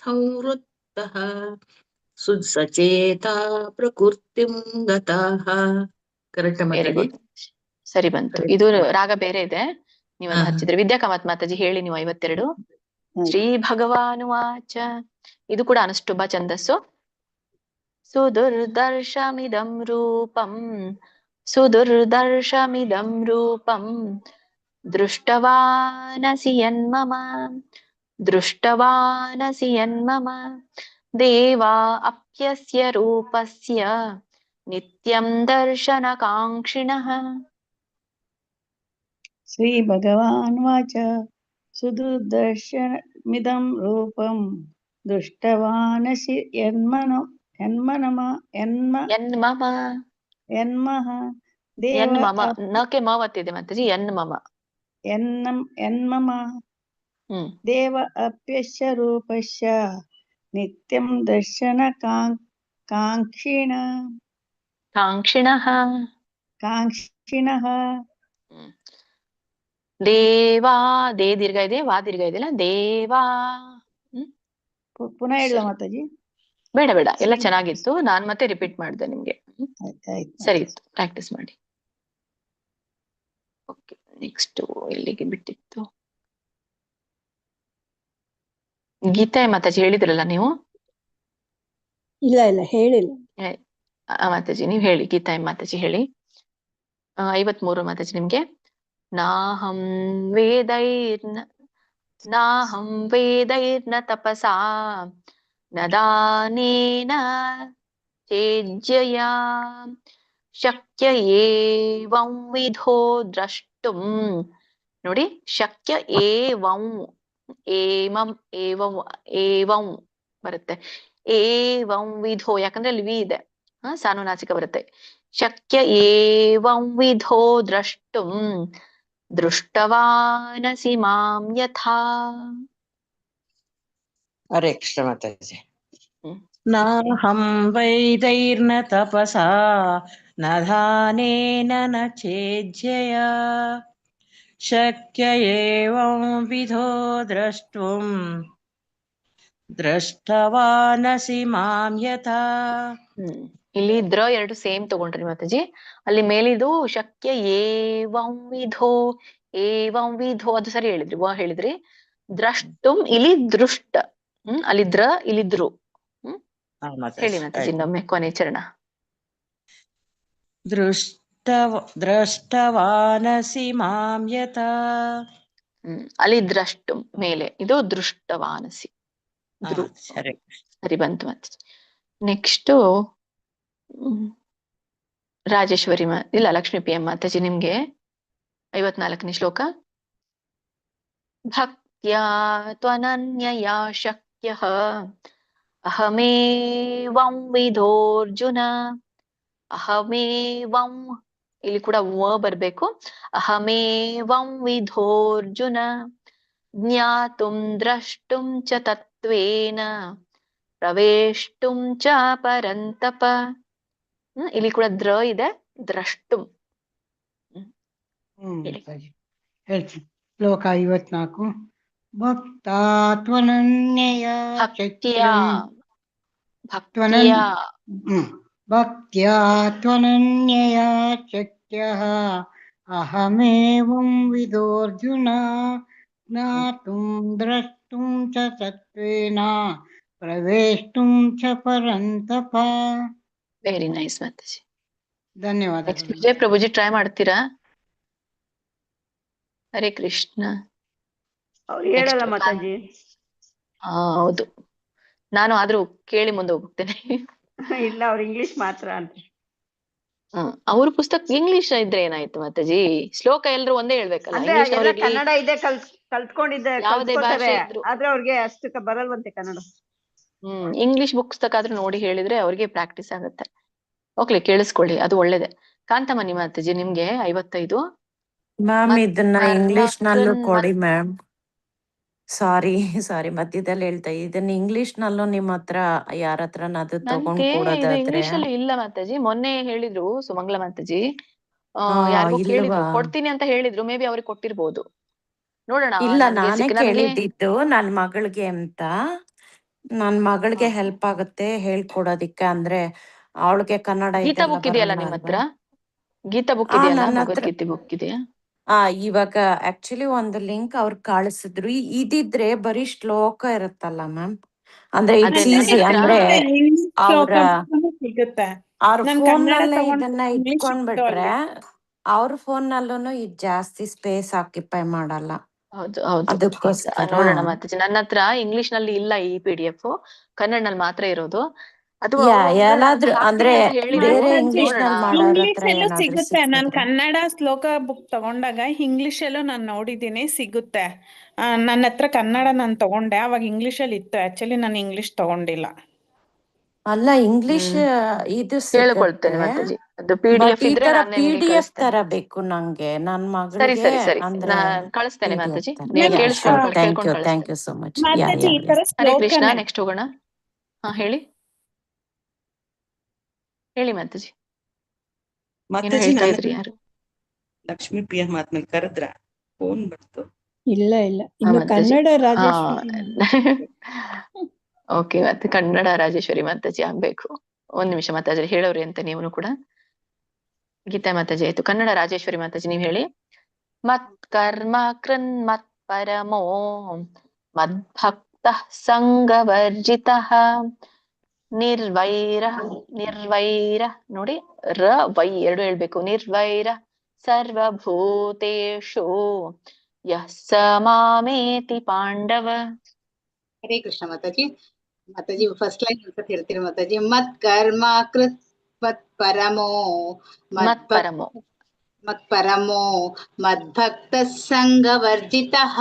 Speaker 16: ಸಂವೃತ್ತಃ ಸಚೇತಾ ಪ್ರಕೃತಿಂ ಗತಃ. ಕರೆಕ್ಟ್ ಮಾತಾಜಿ?
Speaker 2: ಸರಿ ಬಂತು. ಇದು ರಾಗ ಬೇರೆ ಇದೆ, ನೀವು ಹಚ್ಚಿದ್ರೆ. ವಿದ್ಯಾ ಕಾಮತ್ ಮಾತಾಜಿ ಹೇಳಿ ನೀವು 52. ಶ್ರೀ ಭಗವಾನುವಾಚ, ಇದು ಕೂಡ ಅನುಷ್ಠುಭ ಛಂದಸ್ಸು. ಸುದುರ್ದರ್ಶಮಿದಂ ರೂಪಂ ದೃಷ್ಟವಾನಸಿ ಯನ್ಮಮ ದೇವಾ ಅಪ್ಯಸ್ಯ ರೂಪಸ್ಯ ನಿತ್ಯಂ ದರ್ಶನಕಾಂಕ್ಷಿಣಃ.
Speaker 15: ಶ್ರೀ ಭಗವಾನ್ ವಾಚ ಸುದುರ್ದರ್ಶಮಿದಂ ರೂಪಂ ದೃಷ್ಟವಾನಸಿ ಯನ್ಮಮ
Speaker 2: ನಕ್ಕೆ ಮಾವತ್ತಿದೆ ಮಾತಾಜಿ.
Speaker 15: ಯನ್ಮಮ ದೇವ ಅಪ್ಯಸ್ಯ ರೂಪಸ್ಯ ನಿತ್ಯಂ ದರ್ಶನ ಕಾಂಕ್ಷಿಣಃ.
Speaker 2: ದೇವಾ, ದೇ ದೀರ್ಘ ಇದೆ, ವಾ ದೀರ್ಘ ಇದೆಯಲ್ಲ, ದೇವಾ.
Speaker 15: ಪುನಃ ಹೇಳ ಮಾತಾಜಿ?
Speaker 2: ಬೇಡ ಎಲ್ಲ ಚೆನ್ನಾಗಿತ್ತು, ನಾನ್ ಮತ್ತೆ ರಿಪೀಟ್ ಮಾಡಿದೆ ನಿಮ್ಗೆ. ಸರಿ ಇತ್ತು, ಪ್ರಾಕ್ಟೀಸ್ ಮಾಡಿ. ಓಕೆ, ನೆಕ್ಸ್ಟ್ ಎಲ್ಲಿಗೆ ಬಿಟ್ಟಿತ್ತು? ಗೀತಾ ಮಾತಾಜಿ ಹೇಳಿದ್ರಲ್ಲ ನೀವು.
Speaker 15: ಇಲ್ಲ ಇಲ್ಲ ಹೇಳಿಲ್ಲ.
Speaker 2: ಮಾತಾಜಿ ನೀವ್ ಹೇಳಿ, ಗೀತಾ ಮಾತಾಜಿ ಹೇಳಿ. 53 ಮಾತಾಜಿ ನಿಮ್ಗೆ. ನಾಹಂ ವೇದೈರ್ನ ತಪಸಾ ನ ದಾನೇನ ಚೇಜ್ಯಯಾ ಶಕ್ಯ ಏವಂ ವಿಧೋ ದ್ರಷ್ಟುಂ. ನೋಡಿ, ಶಕ್ಯ ಏವಂ ಏವಂ ಬರುತ್ತೆ. ಏವಂ ವಿಧೋ, ಯಾಕಂದ್ರೆ ಅಲ್ಲಿ ವಿ ಇದೆ, ಸಾನುನಾಸಿಕ ಬರುತ್ತೆ. ಶಕ್ಯ ಏವಂ ವಿಧೋ ದ್ರಷ್ಟುಂ ದೃಷ್ಟವಾನಸಿ ಮಾಂ ಯಥಾ.
Speaker 5: ಹರೇ ಕೃಷ್ಣ ಮಾತಾಜಿ. ನಾಹಂ ವೈದೈರ್ನ ತಪಸಾ ನ ದಾನೇನ ನ ಚೇಜ್ಯಯಾ ಶಕ್ಯ ಏವಂ ವಿಧೋ ದ್ರಷ್ಟುಂ ದೃಷ್ಟವಾನಸಿ ಮಾಂ ಯಥಾ.
Speaker 2: ಇಲ್ಲಿ ಎರಡು ಸೇಮ್ ತಗೊಂಡ್ರಿ ಮಾತಾಜಿ. ಅಲ್ಲಿ ಮೇಲಿದು ಶಕ್ಯ ಏವಂ ವಿಧೋ ಅದು ಸರಿ ಹೇಳಿದ್ರಿ, ಹೇಳಿದ್ರಿ. ದ್ರಷ್ಟುಂ ಇಲ್ಲಿ ದೃಷ್ಟ, ಅಲ್ಲಿ ಇಲ್ಲಿ ದ್ರು. ಹೇಳಿ ಮಾತಾಜಿ ಇನ್ನೊಮ್ಮೆ ಕೊನೆ ಚರಣ.
Speaker 5: ದೃಷ್ಟವಾನಸಿ ಮಾಂ ಯಥಾ.
Speaker 2: ಅಲ್ಲಿ ದ್ರಷ್ಟುಂ ಮೇಲೆ, ಇದು ದೃಷ್ಟವಾನಸಿ. ಸರಿ ಬಂತು ಮಾತಾಜಿ. ನೆಕ್ಸ್ಟ್ ರಾಜೇಶ್ವರಿ ಇಲ್ಲ ಲಕ್ಷ್ಮೀ ಪಿ ಎಂ ಮಾತಾಜಿ ನಿಮ್ಗೆ 54ನೇ ಶ್ಲೋಕ. ಭಕ್ತ್ಯಾ ತ್ವನನ್ಯಯಾ ಶಕ್ಯಃ ಅಹಮೇವಂ ವಿಧೋರ್ಜುನ. ಅಹಮೇವಂ, ಇಲ್ಲಿ ಕೂಡ ಬರ್ಬೇಕು. ಅಹಮೇವಂ ವಿಧೋರ್ಜುನ ಜ್ಞಾತುಂ ದ್ರಷ್ಟುಂ ಚ ತತ್ವೇನ ಪ್ರವೇಷ್ಟುಂ ಚ ಪರಂತಪ. ಇಲ್ಲಿ ಕೂಡ ಇದೆ, ದ್ರಷ್ಟುಂ.
Speaker 17: ಹೇಳ್ತೀನಿ. ಶ್ಲೋಕ 54. ಭಕ್ತಾ ತ್ವನನ್ಯಯಾ ಭಕ್ತ್ಯಾ ತ್ವನನ್ಯಯಾ ಶಕ್ಯಃ ಅಹಮೇವಂ ವಿಧೋರ್ಜುನ ಜ್ಞಾತುಂ ದ್ರಷ್ಟುಂ ಚ ತತ್ವೇನ ಪ್ರವೇಷ್ಟುಂ ಚ ಪರಂತಪ.
Speaker 2: ವೆರಿ ನೈಸ್ ಮಾತಾಜಿ,
Speaker 17: ಧನ್ಯವಾದ.
Speaker 2: ವಿಜಯ್ ಪ್ರಭುಜಿ ಟ್ರೈ ಮಾಡ್ತೀರಾ? ಹರೇ ಕೃಷ್ಣ.
Speaker 6: ಹೇಳಲ್ಲ ಮಾತಾಜಿ.
Speaker 2: ಹೌದು, ನಾನು ಆದ್ರೂ ಕೇಳಿ ಮುಂದೆ ಹೋಗ್ತೇನೆ.
Speaker 6: ಇಲ್ಲ, ಅವ್ರು ಇಂಗ್ಲಿಷ್ ಮಾತ್ರ ಅಂತ.
Speaker 2: ಅವ್ರ ಪುಸ್ತಕ ಇಂಗ್ಲಿಷ್ ಇದ್ರೆ ಏನಾಯ್ತು ಮಾತಾಜಿ? ಶ್ಲೋಕ ಎಲ್ರು ಒಂದೇ ಹೇಳ್ಬೇಕಲ್ಲ.
Speaker 6: ಕನ್ನಡ ಇದೆ, ಕಲ್ತ್ಕೊಂಡಿದ್ದೆ, ಆದ್ರೆ ಅವ್ರಿಗೆ ಅಷ್ಟು ಬರಲ್ವಂತೆ ಕನ್ನಡ.
Speaker 2: ಇಂಗ್ಲಿಷ್ ಪುಸ್ತಕ ಆದ್ರೂ ನೋಡಿ ಹೇಳಿದ್ರೆ ಅವ್ರಿಗೆ ಪ್ರಾಕ್ಟೀಸ್ ಆಗುತ್ತೆ. ಓಕೆ, ಕೇಳಿಸ್ಕೊಳ್ಳಿ, ಅದು ಒಳ್ಳೇದೆ. ಕಾಂತಮಣಿ ಮಾತಾಜಿ ನಿಮ್ಗೆ 55.
Speaker 3: ಮ್ಯಾಮ್ ಇದನ್ನ ಇಂಗ್ಲಿಷ್ ನಲ್ಲೂ ಕೊಡಿ ಮ್ಯಾಮ್. ಸಾರಿ ಮಧ್ಯದಲ್ಲಿ ಹೇಳ್ತಾ, ಇದನ್ನ ಇಂಗ್ಲಿಷ್ ನಲ್ಲೂ ನಿಮ್ಮ ಹತ್ರ ಯಾರ ಹತ್ರನಾದ್ರು ತಗೊಂಡ್ ಕೊಡೋದಾದ್ರೆ.
Speaker 2: ಇಂಗ್ಲಿಷ್ ಅಲ್ಲಿ ಇಲ್ಲ ಮಾತಾಜಿ, ಮೊನ್ನೆ ಹೇಳಿದ್ರು ಸುಮಂಗ್ಲ ಮಾತಾಜಿ, ಯಾರಿಗೂ ಕೇಳಿದ್ರು ಕೊಡ್ತೀನಿ ಅಂತ ಹೇಳಿದ್ರು. ಮೇ ಬಿ ಅವ್ರಿಗೆ ಕೊಟ್ಟಿರ್ಬೋದು, ನೋಡೋಣ.
Speaker 3: ಇಲ್ಲ, ನಾನೇ ಕೇಳಿದ್ದು ನನ್ ಮಗಳಿಗೆ ಅಂತ. ನನ್ ಮಗಳಿಗೆ ಹೆಲ್ಪ್ ಆಗುತ್ತೆ ಹೇಳ್ಕೊಡೋದಿಕ್ಕೆ. ಅಂದ್ರೆ ಅವಳಿಗೆ ಕನ್ನಡ
Speaker 2: ಗೀತಾ ಬುಕ್ ಇದೆಯಲ್ಲ ನಿಮ್ಮ ಹತ್ರ? ಗೀತಾ ಬುಕ್ ಇದೆಯಲ್ಲ, ಭಗವದ್ಗೀತೆ ಬುಕ್ ಇದೆಯಾ?
Speaker 3: ಇವಾಗ ಆಕ್ಚುಲಿ ಒಂದು ಲಿಂಕ್ ಅವ್ರು ಕಳಿಸಿದ್ರು. ಇದಿದ್ರೆ ಬರೀ ಶ್ಲೋಕ ಇರುತ್ತಲ್ಲ ಮ್ಯಾಮ್, ಅಂದ್ರೆ ಇಟ್ಸ್ ಈಸಿ. ಅಂದ್ರೆ ಅವ್ರ ಫೋನ್ ನಲ್ಲೇ ಇದನ್ನ ಇಟ್ಕೊಂಡ್ಬಿಟ್ರೆ ಅವ್ರ ಫೋನ್ ನಲ್ಲೂ ಇದು ಜಾಸ್ತಿ ಸ್ಪೇಸ್ ಆಕ್ಯುಪೈ ಮಾಡಲ್ಲ.
Speaker 2: ಹೌದು,
Speaker 3: ಅದಕ್ಕೋಸ್ಕರ
Speaker 2: ನೋಡೋಣ ಮಾತಾಜಿ. ನನ್ನ ಹತ್ರ ಇಂಗ್ಲಿಷ್ ನಲ್ಲಿ ಇಲ್ಲ ಈ PDF, ಕನ್ನಡನಲ್ಲಿ ಮಾತ್ರ ಇರೋದು. ಅದು
Speaker 3: ಏನಾದ್ರು ಅಂದ್ರೆ ಬೇರೆ ಇಂಗ್ಲಿಷ್ ನಲ್ಲಿ ಮಾಡೋರ ಹತ್ರ
Speaker 14: ಇಂಗ್ಲಿಷ್ ಸಿಗುತ್ತೆ. ನಾನ್ ಕನ್ನಡ ಶ್ಲೋಕ ಬುಕ್ ತಗೊಂಡಾಗ ಇಂಗ್ಲಿಷ್ ಅಲ್ಲೂ ನಾನು ನೋಡಿದೀನಿ, ಸಿಗುತ್ತೆ. ನನ್ನ ಹತ್ರ ಕನ್ನಡ ನಾನು ತಗೊಂಡೆ, ಅವಾಗ ಇಂಗ್ಲಿಷ್ ಅಲ್ಲಿ ಇತ್ತು. ಆಕ್ಚುಲಿ ನಾನು ಇಂಗ್ಲಿಷ್ ತಗೊಂಡಿಲ್ಲ.
Speaker 3: ಅಲ್ಲ, ಇಂಗ್ಲಿಷ್ ಇದು
Speaker 2: ಹೇಳ್ಕೊಳ್ತೇನೆ ಮಾತಾಜಿ. ಅದು PDF ಇದ್ರೆ ನಾನು ನಿಮಗೆ
Speaker 3: PDF ತರ ಬೇಕು ನಂಗೆ, ನನ್ನ ಮಗಳಿಗೆ. ಅಂದ್ರೆ
Speaker 2: ಕಳಿಸ್ತೇನೆ Mataji,
Speaker 3: thank you so much.
Speaker 2: Hare Krishna. Next ಹೋಗೋಣ. ಹೇಳಿ ಮಾತಾಜಿ. ಯಾರು?
Speaker 5: ಲಕ್ಷ್ಮೀ ಪಿ ಎಂ ಆದ್ಮೇಲೆ ಕರೆದ್ರ ಫೋನ್ ಬಂತು.
Speaker 15: ಇಲ್ಲ ಇನ್ನು ಕನ್ನಡ ರಾಜೇಶ್ವರಿ.
Speaker 2: ಓಕೆ, ಮತ್ತೆ ಕನ್ನಡ ರಾಜೇಶ್ವರಿ ಮಾತಾಜಿ ಆಗ್ಬೇಕು. 1 ನಿಮಿಷ ಮಾತಾಜಿ ಹೇಳೋರಿ ಅಂತ ನೀವು ಕೂಡ. ಗೀತಾ ಮಾತಾಜಿ ಆಯ್ತು. ಕನ್ನಡ ರಾಜೇಶ್ವರಿ ಮಾತಾಜಿ ನೀವ್ ಹೇಳಿ. ಮತ್ ಕರ್ಮ ಕೃನ್ ಮತ್ ಪರಮೋ ಮದ್ಭಕ್ತ ಮುಕ್ತಃ ಸಂಗವರ್ಜಿತಃ ನಿರ್ವೈರ ನಿರ್ವೈರ ನೋಡಿ ರ ವೈ ಎರಡು ಹೇಳ್ಬೇಕು. ನಿರ್ವೈರ ಸರ್ವಭೂತೇಷು ಯಃ ಸ ಮಾಮೇತಿ ಪಾಂಡವ.
Speaker 17: ಹರೇ ಕೃಷ್ಣ ಮಾತಾಜಿ. ಮಾತಾಜಿ ಫಸ್ಟ್ ಲೈನ್ ಅನ್ಸತ್ ಹೇಳ್ತೀರಿ ಮಾತಾಜಿ. ಮತ್ ಕರ್ಮ ಕೃತ್ ಮತ್ ಪರಮೋ
Speaker 2: ಮತ್ಪರಮೋ
Speaker 17: ಮತ್ಪರಮೋ ಮದ್ಭಕ್ತ ಸಂಗವರ್ಜಿತಃ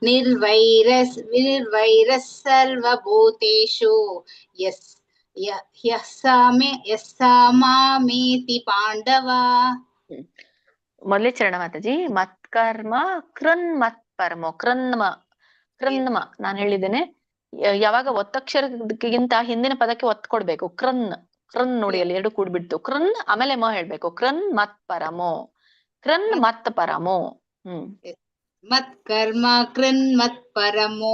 Speaker 17: ನಿರ್ವೈರಸ್ ಸರ್ವಭೂತೇಷು ಯಃ ಸ ಮಾಮೇತಿ ಪಾಂಡವ.
Speaker 2: ಮೊದಲೇ ಚರಣ ಮಾತಾಜಿ. ಮತ್ಕರ್ಮ ಕೃನ್ ಮತ್ಪರಮೋ ಕೃನ್ಮ ನಾನು ಹೇಳಿದ್ದೇನೆ. ಯಾವಾಗ ಒತ್ತಕ್ಷರಕ್ಕಿಂತ ಹಿಂದಿನ ಪದಕ್ಕೆ ಒತ್ತು ಕೊಡ್ಬೇಕು. ಕೃನ್ ನೋಡಿ ಅಲ್ಲಿ ಎರಡು ಕೂಡ್ಬಿಡ್ತು. ಕೃನ್ ಆಮೇಲೆ ಮ ಹೇಳ್ಬೇಕು. ಕೃನ್ ಮತ್ ಪರಮೋ ಕೃನ್ ಮತ್ ಪರಮೋ.
Speaker 17: ಮತ್ ಕರ್ಮ ಕೃನ್ ಮತ್ ಪರಮೋ.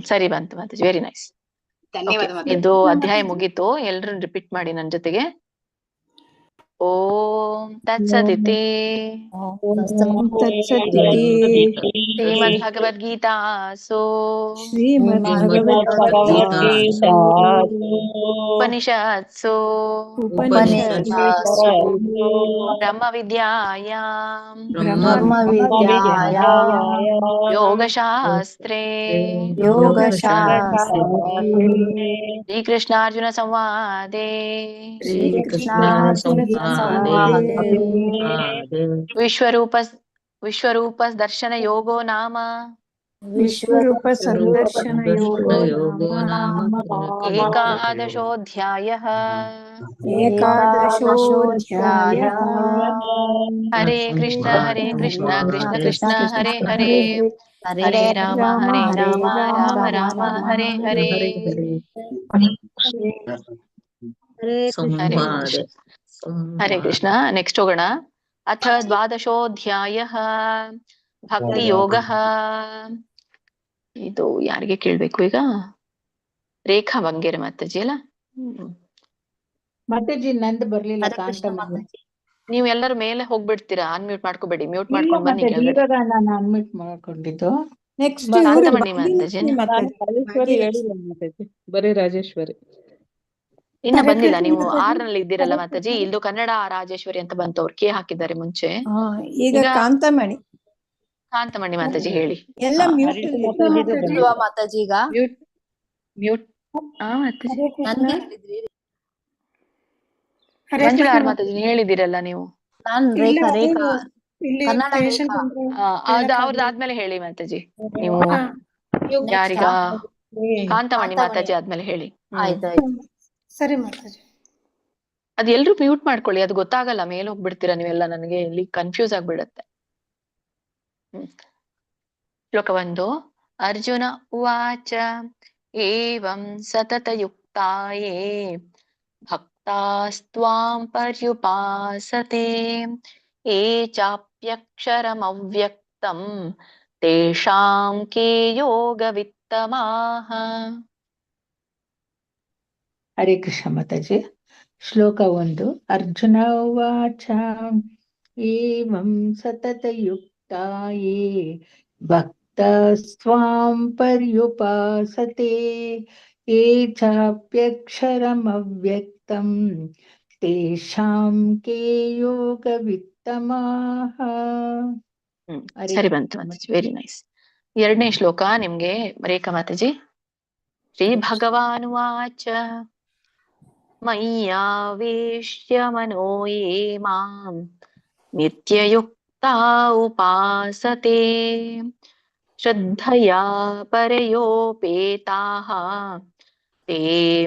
Speaker 2: ಸರಿ ಬಂತು ಮಾತಾಜಿ, ವೆರಿ ನೈಸ್.
Speaker 17: ಧನ್ಯವಾದ.
Speaker 2: ಇದು ಅಧ್ಯಾಯ ಮುಗೀತು. ಎಲ್ರು ರಿಪೀಟ್ ಮಾಡಿ ನನ್ ಜೊತೆಗೆ. ಓಂ ತತ್ಸದಿತಿ ಶ್ರೀಮದ್ ಭಗವದ್ಗೀತಾಸು ಉಪನಿಷತ್ಸು ಬ್ರಹ್ಮ ವಿದ್ಯಾಯಾಂ ಯೋಗಶಾಸ್ತ್ರೇ ಶ್ರೀಕೃಷ್ಣಾರ್ಜುನ ಸಂವಾದೇ ವಿಶ್ವರೂಪ ದರ್ಶನ ಯೋಗೋ ನಾಮ
Speaker 15: ವಿಶ್ವರೂಪ ಸಂದರ್ಶನ ಯೋಗೋ
Speaker 2: ಏಕಾದಶೋऽಧ್ಯಾಯಃ. ಹರೇ ಕೃಷ್ಣ ಕೃಷ್ಣ ಕೃಷ್ಣ ಹರೇ ಹರೇ ಹರೇ ರಾಮ ರಾಮ ರಾಮ ಹರೇ ಹರೇ. ಹರೇ ಕೃಷ್ಣ. ನೆಕ್ಸ್ಟ್ ಹೋಗೋಣ. ಅಥ ದ್ವಾದಶೋऽಧ್ಯಾಯಃ ಭಕ್ತಿ ಯೋಗಃ. ಇದು ಯಾರಿಗೆ ಕೇಳ್ಬೇಕು ಈಗ? ರೇಖಾ ಬಂಗೇರ ಮಾತಾಜಿ ಅಲ್ಲ?
Speaker 11: ಮಾತಾಜಿ ನಂದು ಬರ್ಲಿಲ್ಲ.
Speaker 2: ನೀವು ಎಲ್ಲರೂ ಮೇಲೆ ಹೋಗ್ಬಿಡ್ತೀರಾ. ಅನ್ಮ್ಯೂಟ್ ಮಾಡ್ಕೋಬೇಡಿ, ಮ್ಯೂಟ್ ಮಾಡ್ಕೊಂಡು ಬನ್ನಿ ಕೆಳಗಡೆ.
Speaker 11: ಇವಾಗ ನಾನು ಅನ್ಮಿಟ್ ಮಾಡ್ಕೊಂಡಿದ್ದು.
Speaker 15: ನೆಕ್ಸ್ಟ್
Speaker 2: ಕಾಂತಮಣಿ ಮಾತಾಜಿ
Speaker 8: ರಾಜೇಶ್ವರಿ ಹೇಳಿಲ್ಲ ಮಾತಾಜಿ, ಬರೀ ರಾಜೇಶ್ವರಿ
Speaker 2: ಇನ್ನ ಬಂದಿಲ್ಲ. ನೀವು 6ರಲ್ಲಿ ಇದ್ದೀರಲ್ಲ ಮಾತಾಜಿ. ಇಲ್ದು ಕನ್ನಡ ರಾಜೇಶ್ವರಿ ಅಂತ ಬಂತು. ಅವ್ರು ಕೆ ಹಾಕಿದ್ದಾರೆ ಮುಂಚೆ.
Speaker 15: ಈಗ ಕಾಂತಮಣಿ
Speaker 2: ಮಾತಾಜಿ ಹೇಳಿ.
Speaker 15: ಎಲ್ಲ ಮ್ಯೂಟ್
Speaker 2: ಮಾತಾಜಿ ಈಗ ಮ್ಯೂಟ್. ಮಂಜುಳಾ ಮಾತಾಜಿ ಹೇಳಿದಿರಲ್ಲ ನೀವು. ಅವ್ರದ್ದಾದ್ಮೇಲೆ ಹೇಳಿ ಮಾತಾಜಿ. ನೀವು ಯಾರಿಗ ಕಾಂತಮಣಿ ಮಾತಾಜಿ ಆದ್ಮೇಲೆ ಹೇಳಿ.
Speaker 7: ಸರಿ ಮಾತಾಜಿ.
Speaker 2: ಅದ್ ಎಲ್ರು ಮ್ಯೂಟ್ ಮಾಡ್ಕೊಳ್ಳಿ. ಅದು ಗೊತ್ತಾಗಲ್ಲ, ಮೇಲೆ ಹೋಗ್ಬಿಡ್ತೀರಾ ನೀವೆಲ್ಲ. ನನಗೆ ಇಲ್ಲಿ ಕನ್ಫ್ಯೂಸ್ ಆಗ್ಬಿಡತ್ತೆ. ಶ್ಲೋಕ 1. ಅರ್ಜುನ ಉವಾಚ ಏವಂ ಸತತಯುಕ್ತಾಯೇ ಭಕ್ತಾಸ್ತ್ವಾಂ ಪರ್ಯುಪಾಸತೆ ಯೇ ಚಾಪ್ಯಕ್ಷರಮವ್ಯಕ್ತಂ ತೇಷಾಂ ಕೇ ಯೋಗವಿತ್ತಮಾಃ.
Speaker 11: ಹರೇ ಕೃಷ್ಣ ಮಾತಾಜಿ. ಶ್ಲೋಕ 1. ಅರ್ಜುನ ಉವಾಚ ಏವಂ ಸತತಯುಕ್ತಾಯೇ ಭಕ್ತಸ್ತ್ವಾಂ ಪರ್ಯುಪಾಸತೆ ಯೇ ಚಾಪ್ಯಕ್ಷರಮವ್ಯಕ್ತಂ ತೇಷಾಂ ಕೇ ಯೋಗವಿತ್ತಮಾಃ.
Speaker 2: ಸರಿ ಬಂತು ಮಾತಾಜಿ, ವೆರಿ ನೈಸ್. 2ನೇ ಶ್ಲೋಕ ನಿಮ್ಗೆ ರೇಖಾ ಮಾತಾಜಿ. ಶ್ರೀ ಭಗವಾನುವಾಚ ಮಯ್ಯಾವೇಶ್ಯ ಮನೋ ಯೇ ಮಾಂ ನಿತ್ಯಯುಕ್ತಾ ಉಪಾಸತೆ ಶ್ರದ್ಧಯಾ ಪರಯೋಪೇತಾಃ ತೇ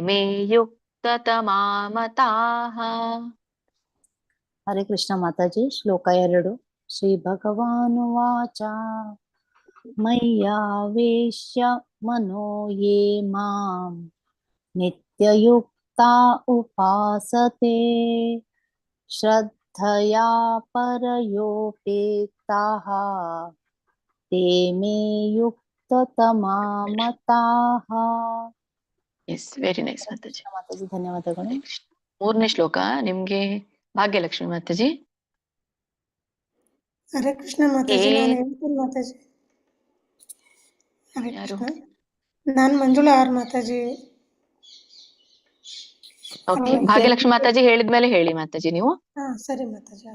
Speaker 2: ಮೇ ಯುಕ್ತತಮಾ ಮತಾಃ.
Speaker 1: ಹರೇ ಕೃಷ್ಣ ಮಾತಾಜಿ. ಶ್ಲೋಕ 2. ಶ್ರೀ ಭಗವಾನುವಾಚ ಮಯ್ಯಾವೇಶ್ಯ ಮನೋ ಯೇ ಮಾಂ ನಿತ್ಯಯುಕ್ತಾ ಉಪಾಸತೆ ಶ್ರದ್ಧಯಾ ಪರಯೋಪೇತಾಃ ತೇ ಮೇ ಯುಕ್ತತಮಾ ಮತಾಃ.
Speaker 2: Yes, very nice Mataji.
Speaker 1: Mataji ಧನ್ಯವಾದಗಳು.
Speaker 2: 3ನೇ ಶ್ಲೋಕ ನಿಮ್ಗೆ ಭಾಗ್ಯಲಕ್ಷ್ಮಿ ಮಾತಾಜಿ.
Speaker 7: ಹರೇ ಕೃಷ್ಣ ಮಾತಾಜಿ. ನಾನು ಹೇಳ್ತೀನಿ ಮಾತಾಜಿ. ಹರೇ ಕೃಷ್ಣ. ನಾನ್ ಮಂಜುಳಾ ಆರ್ ಮಾತಾಜಿ.
Speaker 2: ಓಕೆ, ಭಾಗ್ಯಲಕ್ಷ್ಮಿ ಮಾತಾಜಿ ಹೇಳಿದ್ಮೇಲೆ ಹೇಳಿ ಮಾತಾಜಿ ನೀವು.
Speaker 7: ಹಾ ಸರಿ ಮಾತಾಜಿ.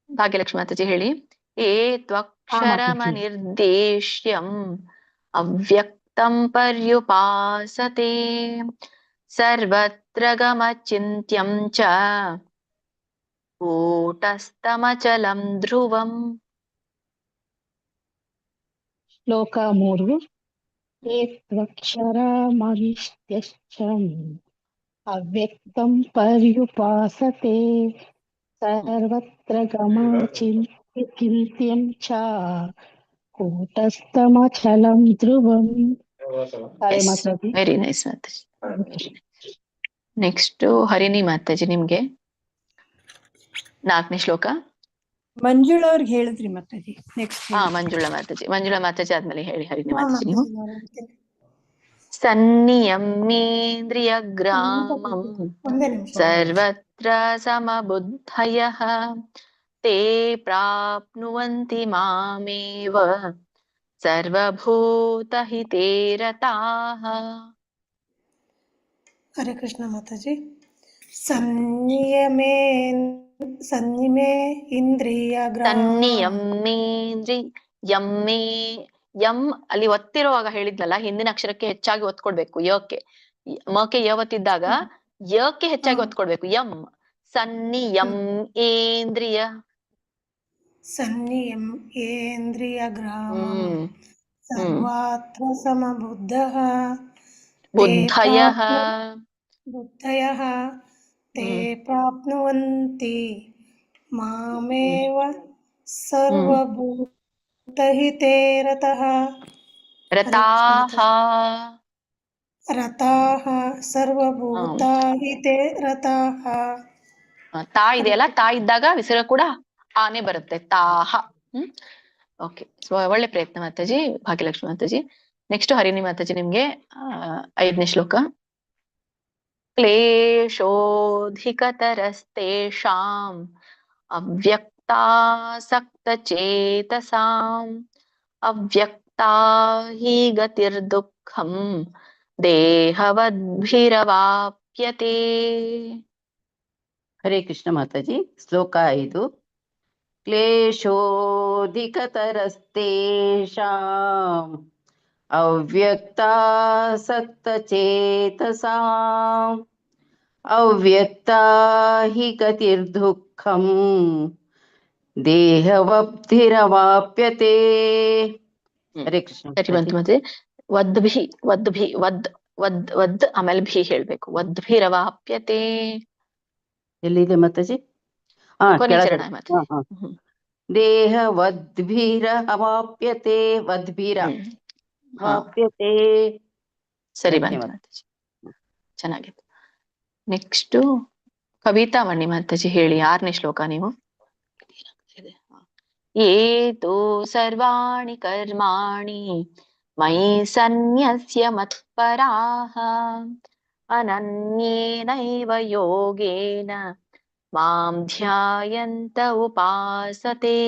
Speaker 2: ಭಾಗ್ಯಲಕ್ಷ್ಮಿ ಮಾತಾಜಿ ಹೇಳಿ. ಏತ್ವಕ್ಷರಮನಿರ್ದೇಶ್ಯಂ ಅವ್ಯಕ್ತಂ ಪರ್ಯುಪಾಸತೆ ಸರ್ವತ್ರ ಗಮಚಿಂತ್ಯಂ ಚ ಕೂಟಸ್ಥಮಚಲಂ ಧ್ರುವಂ.
Speaker 18: ಶ್ಲೋಕ 3. ಏತ್ವಕ್ಷರಮನಿರ್ದೇಶ್ಯಂ ಅವ್ಯಕ್ತಂ ಪರ್ಯುಪಾಸತೆ ಸರ್ವತ್ರ ಗಮಚಿಂತ್ಯಂ ಚ ಕೂಟಸ್ಥಮಚಲಂ ಧ್ರುವಂ.
Speaker 2: Very nice Mataji. Next Harini Mataji ನಿಮ್ಗೆ 4ನೇ ಶ್ಲೋಕ.
Speaker 15: ಮಂಜುಳಾ ಅವ್ರಿಗೆ ಹೇಳಿದ್ರಿ ಮಾತಾಜಿ. ನೆಕ್ಸ್ಟ್
Speaker 2: ಮಂಜುಳಾ ಮಾತಾಜಿ. ಮಂಜುಳಾ ಮಾತಾಜಿ ಆದ್ಮೇಲೆ ಹೇಳಿ ಹರಿಣಿ ಮಾತಾಜಿ ನೀವು. ಸನ್ನಿಯಮ್ಯೇಂದ್ರಿಯ ಗ್ರಾಮಂ ಸರ್ವತ್ರ ಸಮಬುದ್ಧಯಃ ತೇ ಪ್ರಾಪ್ನುವಂತಿ ಮಾಮೇವ ಸರ್ವಭೂತಹಿತೇ ರತಾಃ.
Speaker 7: ಹರೇ ಕೃಷ್ಣ ಮಾತಾಜಿ. ಸನ್ನಿಯಮೇ ಇಂದ್ರಿಯ
Speaker 2: ಯಮ್ಮೇ ಯಂ ಅಲ್ಲಿ ಒತ್ತಿರುವಾಗ ಹೇಳಿದ್ನಲ್ಲ, ಹಿಂದಿನ ಅಕ್ಷರಕ್ಕೆ ಹೆಚ್ಚಾಗಿ ಒತ್ತು ಕೊಡ್ಬೇಕು. ಯಕ್ಕೆ ಮಕ್ಕೆ ಯವತ್ತಿದ್ದಾಗ ಯಕ್ಕೆ ಹೆಚ್ಚಾಗಿ ಒತ್ತು ಕೊಡ್ಬೇಕು. ಯಂ ಸನ್ನಿಯಂ ಏಂದ್ರಿಯ
Speaker 7: ಗ್ರಾಮಂ ಸರ್ವತ್ರ ಸಮಬುದ್ಧಃ ಬುದ್ಧಯಃ ತೇ ಪ್ರಾಪ್ನುವಂತಿ ಮಾಮೇವ ಸರ್ವಭೂತಹಿತೇ ರತಾಃ. ಸರ್ವಭೂತಹಿತೇ ರತಾಃ.
Speaker 2: ತಾ ಇದೆಯಲ್ಲ, ತಾ ಇದ್ದಾಗ ವಿಸರ್ಗ ಕೂಡ ಆನೆ ಬರುತ್ತೆ. ತಾಹ. ಓಕೆ, ಒಳ್ಳೆ ಪ್ರಯತ್ನ ಮಾತಾಜಿ, ಭಾಗ್ಯಲಕ್ಷ್ಮಿ ಮಾತಾಜಿ. ನೆಕ್ಸ್ಟ್ ಹರಿಣಿ ಮಾತಾಜಿ ನಿಮ್ಗೆ 5ನೇ ಶ್ಲೋಕ. ಕ್ಲೇಶೋಧಿಕತರಸ್ತೇಷಾಂ ಅವ್ಯಕ್ತಾಸಕ್ತಚೇತಸಾಂ ಅವ್ಯಕ್ತಾ ಹಿ ಗತಿರ್ದುಃಖಂ ದೇಹವದ್ಭಿರವಾಪ್ಯತೆ.
Speaker 19: ಹರೇ ಕೃಷ್ಣ ಮಾತಾಜಿ. ಶ್ಲೋಕ 5. ಕ್ಲೇಶೋಧಿಕತರಸ್ತೇಷಾಂ ಅವ್ಯಕ್ತಾಸಕ್ತಚೇತಸಾಂ ಅವ್ಯಕ್ತಾ ಹಿ ಗತಿರ್ದುಃಖಂ ದೇಹವದ್ಭಿರವಾಪ್ಯತೆ. ಹರೇ ಕೃಷ್ಣ.
Speaker 2: ವದ್ ಆಮೇಲೆ ಭಿ ಹೇಳ್ಬೇಕು. ವದ್ಭಿರವಾಪ್ಯತೆ
Speaker 19: ಎಲ್ಲಿದೆ ಮಾತಾಜಿ? ದೇಹವದ್ಭಿರವಾಪ್ಯತೆ. ವದ್ಭಿರ ವಾಪ್ಯತೆ.
Speaker 2: ಸರಿ ಬಂತು ಮಾತಾಜಿ, ಚೆನ್ನಾಗಿತ್ತು. ನೆಕ್ಸ್ಟ್ ಕವಿತಾ ಮಣ್ಣಿ ಮಾತಾಜಿ ಹೇಳಿ 6ನೇ ಶ್ಲೋಕ ನೀವು. ಏತು ಸರ್ವಾಣಿ ಕರ್ಮಾಣಿ ಮಯಿ ಸನ್ಯಸ್ಯ ಮತ್ಪರಾಃ ಅನನ್ಯೇನೈವ ಯೋಗೇನ ಮಾಂ ಧ್ಯಾಯಂತ ಉಪಾಸತೆ.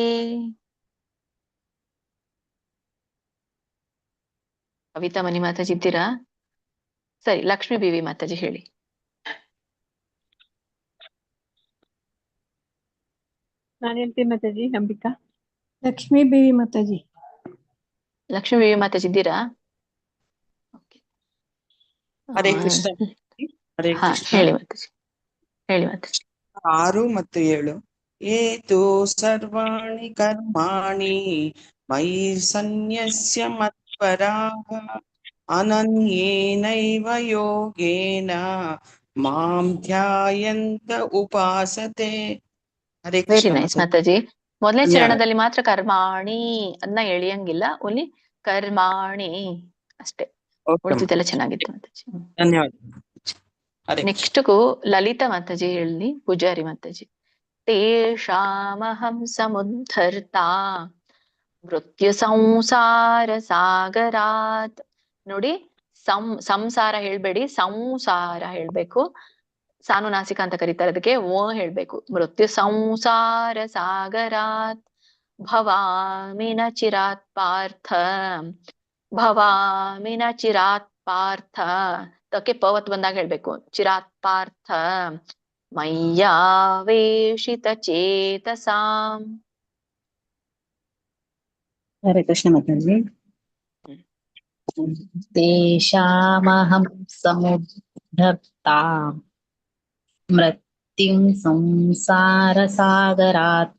Speaker 2: ಕವಿತಾ ಮನಿ ಮಾತಾಜಿ ಇದ್ದೀರಾ? ಸರಿ, ಲಕ್ಷ್ಮೀ ಬಿವಿ ಮಾತಾಜಿ ಹೇಳಿ.
Speaker 8: ನಾನು ಹೇಳ್ತೀನಿ ಮಾತಾಜಿ. ಅಂಬಿಕಾ.
Speaker 15: ಲಕ್ಷ್ಮೀ ಬೇವಿ ಮಾತಾಜಿ.
Speaker 2: ಲಕ್ಷ್ಮೀ ಬಿವಿ ಮಾತಾಜಿ ಇದ್ದೀರಾ?
Speaker 5: ಹರೇ ಕೃಷ್ಣ. ಹರೇ ಕೃಷ್ಣ.
Speaker 2: ಹೇಳಿ ಮಾತಾಜಿ. ಹೇಳಿ ಮಾತಾಜಿ.
Speaker 5: 6 ಮತ್ತು 7. ಏತು ಸರ್ವಾಣಿ ಕರ್ಮಾಣಿ ಮಯಿ ಸನ್ಯಸ್ಯ ಮತ್ಪರಾಃ ಅನನ್ಯೇನೈವ ಯೋಗೇನ ಮಾಂ ಧ್ಯಾಯಂತ ಉಪಾಸತೆ. ಹರೇ
Speaker 2: ವೆರಿ
Speaker 5: ಕೃಷ್ಣ
Speaker 2: ನೈಸ್ ಮಾತಾಜಿ. ಮೊದಲನೇ ಚರಣದಲ್ಲಿ ಮಾತ್ರ ಕರ್ಮಾಣಿ ಅದನ್ನ ಎಳಿಯಂಗಿಲ್ಲ, ಓನ್ಲಿ ಕರ್ಮಾಣಿ ಅಷ್ಟೇ. ಉಳಿದಿದ್ದೆಲ್ಲ ಚೆನ್ನಾಗಿತ್ತು ಮಾತಾಜಿ.
Speaker 5: ಧನ್ಯವಾದ.
Speaker 2: ನೆಕ್ಸ್ಟ್ ಲಲಿತಾ ಮಾತಾಜಿ ಹೇಳಿ. ಪೂಜಾರಿ ಮಾತಾಜಿ. ತೇಷಾಮಹಂ ಸಮುದ್ಧರ್ತಾ ಮೃತ್ಯು ಸಂಸಾರ ಸಾಗರಾತ್. ನೋಡಿ, ಸಂಸಾರ ಹೇಳ್ಬೇಡಿ, ಸಂಸಾರ ಹೇಳ್ಬೇಕು. ಸಾನುನಾಸಿಕ ಅಂತ ಕರೀತಾರೆ ಅದಕ್ಕೆ. ಹೇಳ್ಬೇಕು. ಮೃತ್ಯು ಸಂಸಾರ ಸಾಗರಾತ್ ಭವಾಮಿ ನ ಚಿರಾತ್ ಪಾರ್ಥ ಭವಾಮಿ ನ ಚಿರಾತ್ ಪಾರ್ಥ, ತಕ್ಕೆ ಪವತ್ ಬಂದಾಗ ಹೇಳ್ಬೇಕು. ಚಿರಾತ್ ಪಾರ್ಥ ಮಯ್ಯಾವೇಶಿತ ಚೇತಸಾಂ.
Speaker 17: ಹರೇ ಕೃಷ್ಣ ಮಾತಾಜಿ. ತೇಷಾಮಹಂ ಸಮುದ್ಧರ್ತಾ ಮೃತ್ಯುಂ ಸಂಸಾರ ಸಾಗರಾತ್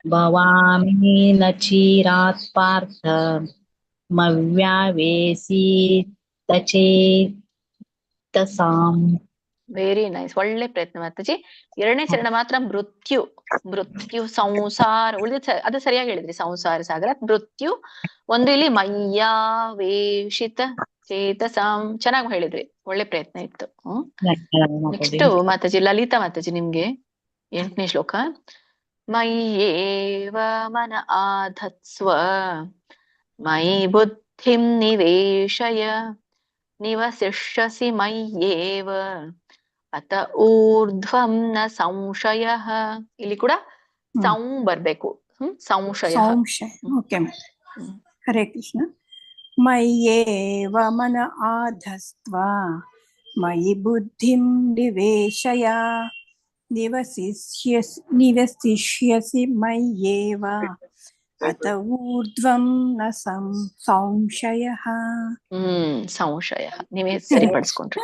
Speaker 17: ಭವಾಮಿ ನ ಚಿರಾತ್ ಪಾರ್ಥ ಮವ್ಯಾವೇಶಿತ ಚೇತಸಾಂ.
Speaker 2: ವೆರಿ ನೈಸ್, ಒಳ್ಳೆ ಪ್ರಯತ್ನ ಮಾತಾಜಿ. ಎರಡನೇ ಚರಣ ಮಾತ್ರ ಮೃತ್ಯು, ಮೃತ್ಯು ಸಂಸಾರ, ಉಳಿದ ಅದು ಸರಿಯಾಗಿ ಹೇಳಿದ್ರಿ. ಸಂಸಾರ ಸಾಗರ ಮೃತ್ಯು ಒಂದು, ಇಲ್ಲಿ ಮಯ್ಯಾವೇಶಿತ ಚೇತಸಾಂ. ಚೆನ್ನಾಗಿ ಹೇಳಿದ್ರಿ, ಒಳ್ಳೆ ಪ್ರಯತ್ನ ಇತ್ತು. ನೆಕ್ಸ್ಟ್ ಮಾತಾಜಿ ಲಲಿತಾ ಮಾತಾಜಿ, ನಿಮ್ಗೆ 8ನೇ ಶ್ಲೋಕ. ಮಯ್ಯೇವ ಮನ ಆಧತ್ಸ್ವ ಮಯಿ ಬುದ್ಧಿಂ ನಿವೇಶಯ ನಿವಸಿಷ್ಯಸಿ ಮಯ್ಯೇವ ಅತ ಊರ್ಧ್ವಂ ನ ಸಂಶಯಃ. ಇಲ್ಲಿ ಕೂಡ ಸೌ ಬರ್ಬೇಕು. ಸಂಶಯ.
Speaker 15: ಓಕೆ. ಹರೇ ಕೃಷ್ಣ. ಮಯ್ಯೇವ ಮನ ಆಧಸ್ತ್ವ ಮಯಿ ಬುದ್ಧಿಂ ನಿವೇಶಯ ನಿವಸಿಷ್ಯಸಿ ಮಯ್ಯೇವ ಅತ ಊರ್ಧ್ವಂ ನ ಸಂಶಯಃ.
Speaker 2: ಸಂಶಯ ನೀವೇ ಸರಿಪಡಿಸ್ಕೊಂಡ್ರಿ.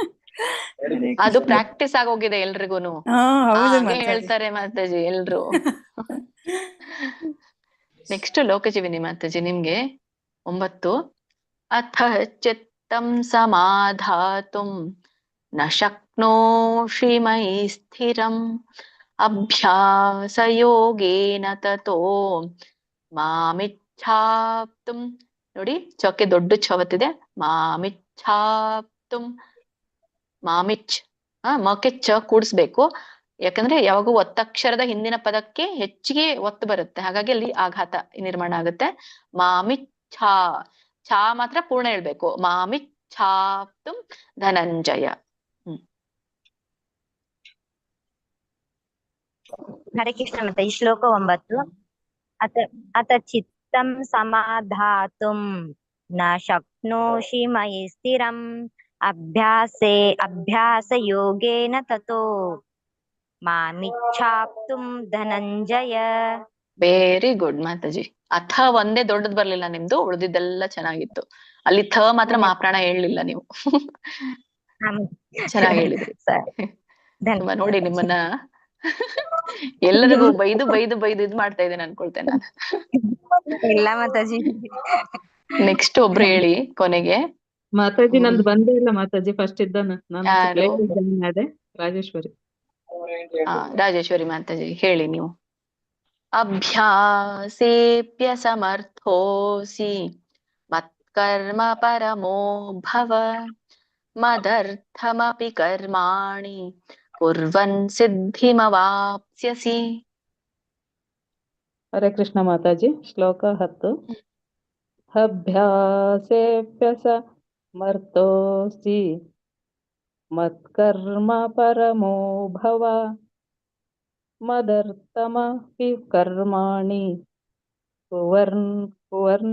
Speaker 2: ಅದು ಪ್ರಾಕ್ಟೀಸ್ ಆಗೋಗಿದೆ ಎಲ್ರಿಗೂನು. ಹಾಗೆ ಹೇಳ್ತಾರೆ ಮಾತಾಜಿ ಎಲ್ರು. ನೆಕ್ಸ್ಟ್ ಲೋಕಜೀವಿನಿ ಮಾತಾಜಿ, ನಿಮ್ಗೆ 9. ಅಥ ಚಿತ್ತಂ ಸಮಾಧಾತುಂ ನ ಶಕ್ನೋಷಿ ಮಯಿ ಸ್ಥಿರಂ ಅಭ್ಯಾಸ ಯೋಗೇನ ತತೋ ಮಾಮಿಚ್ಛಾಪ್ತುಂ. ನೋಡಿ ಚೌಕೆ ದೊಡ್ಡ ಛವತ್ತಿದೆ. ಮಾಮಿಚ್ಛಾಪ್ತುಂ, ಮಾಮಿಚ್ ಮಕ್ಕೆ ಚ ಕೂಡಿಸ್ಬೇಕು. ಯಾಕಂದ್ರೆ ಯಾವಾಗೂ ಒತ್ತಕ್ಷರದ ಹಿಂದಿನ ಪದಕ್ಕೆ ಹೆಚ್ಚಿಗೆ ಒತ್ತು ಬರುತ್ತೆ, ಹಾಗಾಗಿ ಅಲ್ಲಿ ಆಘಾತ ನಿರ್ಮಾಣ ಆಗುತ್ತೆ. ಮಾಮಿಚ್ಛಾ, ಛಾ ಮಾತ್ರ ಪೂರ್ಣ ಹೇಳ್ಬೇಕು. ಮಾಮಿಚ್ಛಾಪ್ತುಂ ಧನಂಜಯ.
Speaker 20: ಹರೇ ಕೃಷ್ಣ. ಮತ್ತೆ ಈ ಶ್ಲೋಕ 9. ಅತ ಚಿತ್ತಂ ಸಮಾಧಾತುಂ ನ ಶಕ್ನೋಷಿ ಮಯಿ ಸ್ಥಿರಂ ಅಭ್ಯಾಸ ಯೋಗೇನ ತತೋ ಮಾಮಿಚ್ಛಾಪ್ತುಂ ಧನಂಜಯ.
Speaker 2: Very good Mataji. ಅಥ ಒಂದೇ ದೊಡ್ಡದ್ ಬರ್ಲಿಲ್ಲ ನಿಮ್ದು, ಉಳಿದಿದ್ದೆಲ್ಲ ಚೆನ್ನಾಗಿತ್ತು. ಅಲ್ಲಿ ಥ ಮಾತ್ರ ಮಾಪ್ರಾಣ ಹೇಳಲಿಲ್ಲ ನೀವು. ಚೆನ್ನಾಗಿ ಹೇಳಿದ್ರಿ. ನೋಡಿ ನಿಮ್ಮನ್ನ ಎಲ್ಲರಿಗೂ ಬೈದು ಬೈದು ಬೈದು ಇದ್ ಮಾಡ್ತಾ ಇದ್ದೇನೆ ಅನ್ಕೊಳ್ತೇನೆ ನಾನು.
Speaker 20: ಇಲ್ಲ ಮಾತಾಜಿ.
Speaker 2: ನೆಕ್ಸ್ಟ್ ಒಬ್ರು ಹೇಳಿ ಕೊನೆಗೆ.
Speaker 8: ಮಾತಾಜಿ ನಂದು ಬಂದೇ ಇಲ್ಲ ಮಾತಾಜಿ. ಫಸ್ಟ್ ಇದ್ದಾನ ನಾನು ಅದೇ ರಾಜೇಶ್ವರಿ.
Speaker 2: ರಾಜೇಶ್ವರಿ ಮಾತಾಜಿ ಹೇಳಿ ನೀವು. ಅಭ್ಯಾಸೇಪ್ಯ ಸಮರ್ಥೋಸಿ ಮತ್ಕರ್ಮ ಪರಮೋ ಭವ ಮದರ್ಥಮಪಿ ಕರ್ಮಾಣಿ ಕುರ್ವನ್ ಸಿದ್ಧಿಮವಾಪ್ಸ್ಯಸಿ.
Speaker 8: ಹರೇ ಕೃಷ್ಣ ಮಾತಾಜಿ. ಶ್ಲೋಕ 10. ಅಭ್ಯಾಸೇಪ್ಯ ಸಮರ್ಥೋಸಿ ಮತ್ಕರ್ಮ ಪರಮೋ ಭವ ಮದರ್ಥಮಪಿ ಕರ್ಮಾಣಿ ಕುರ್ವನ್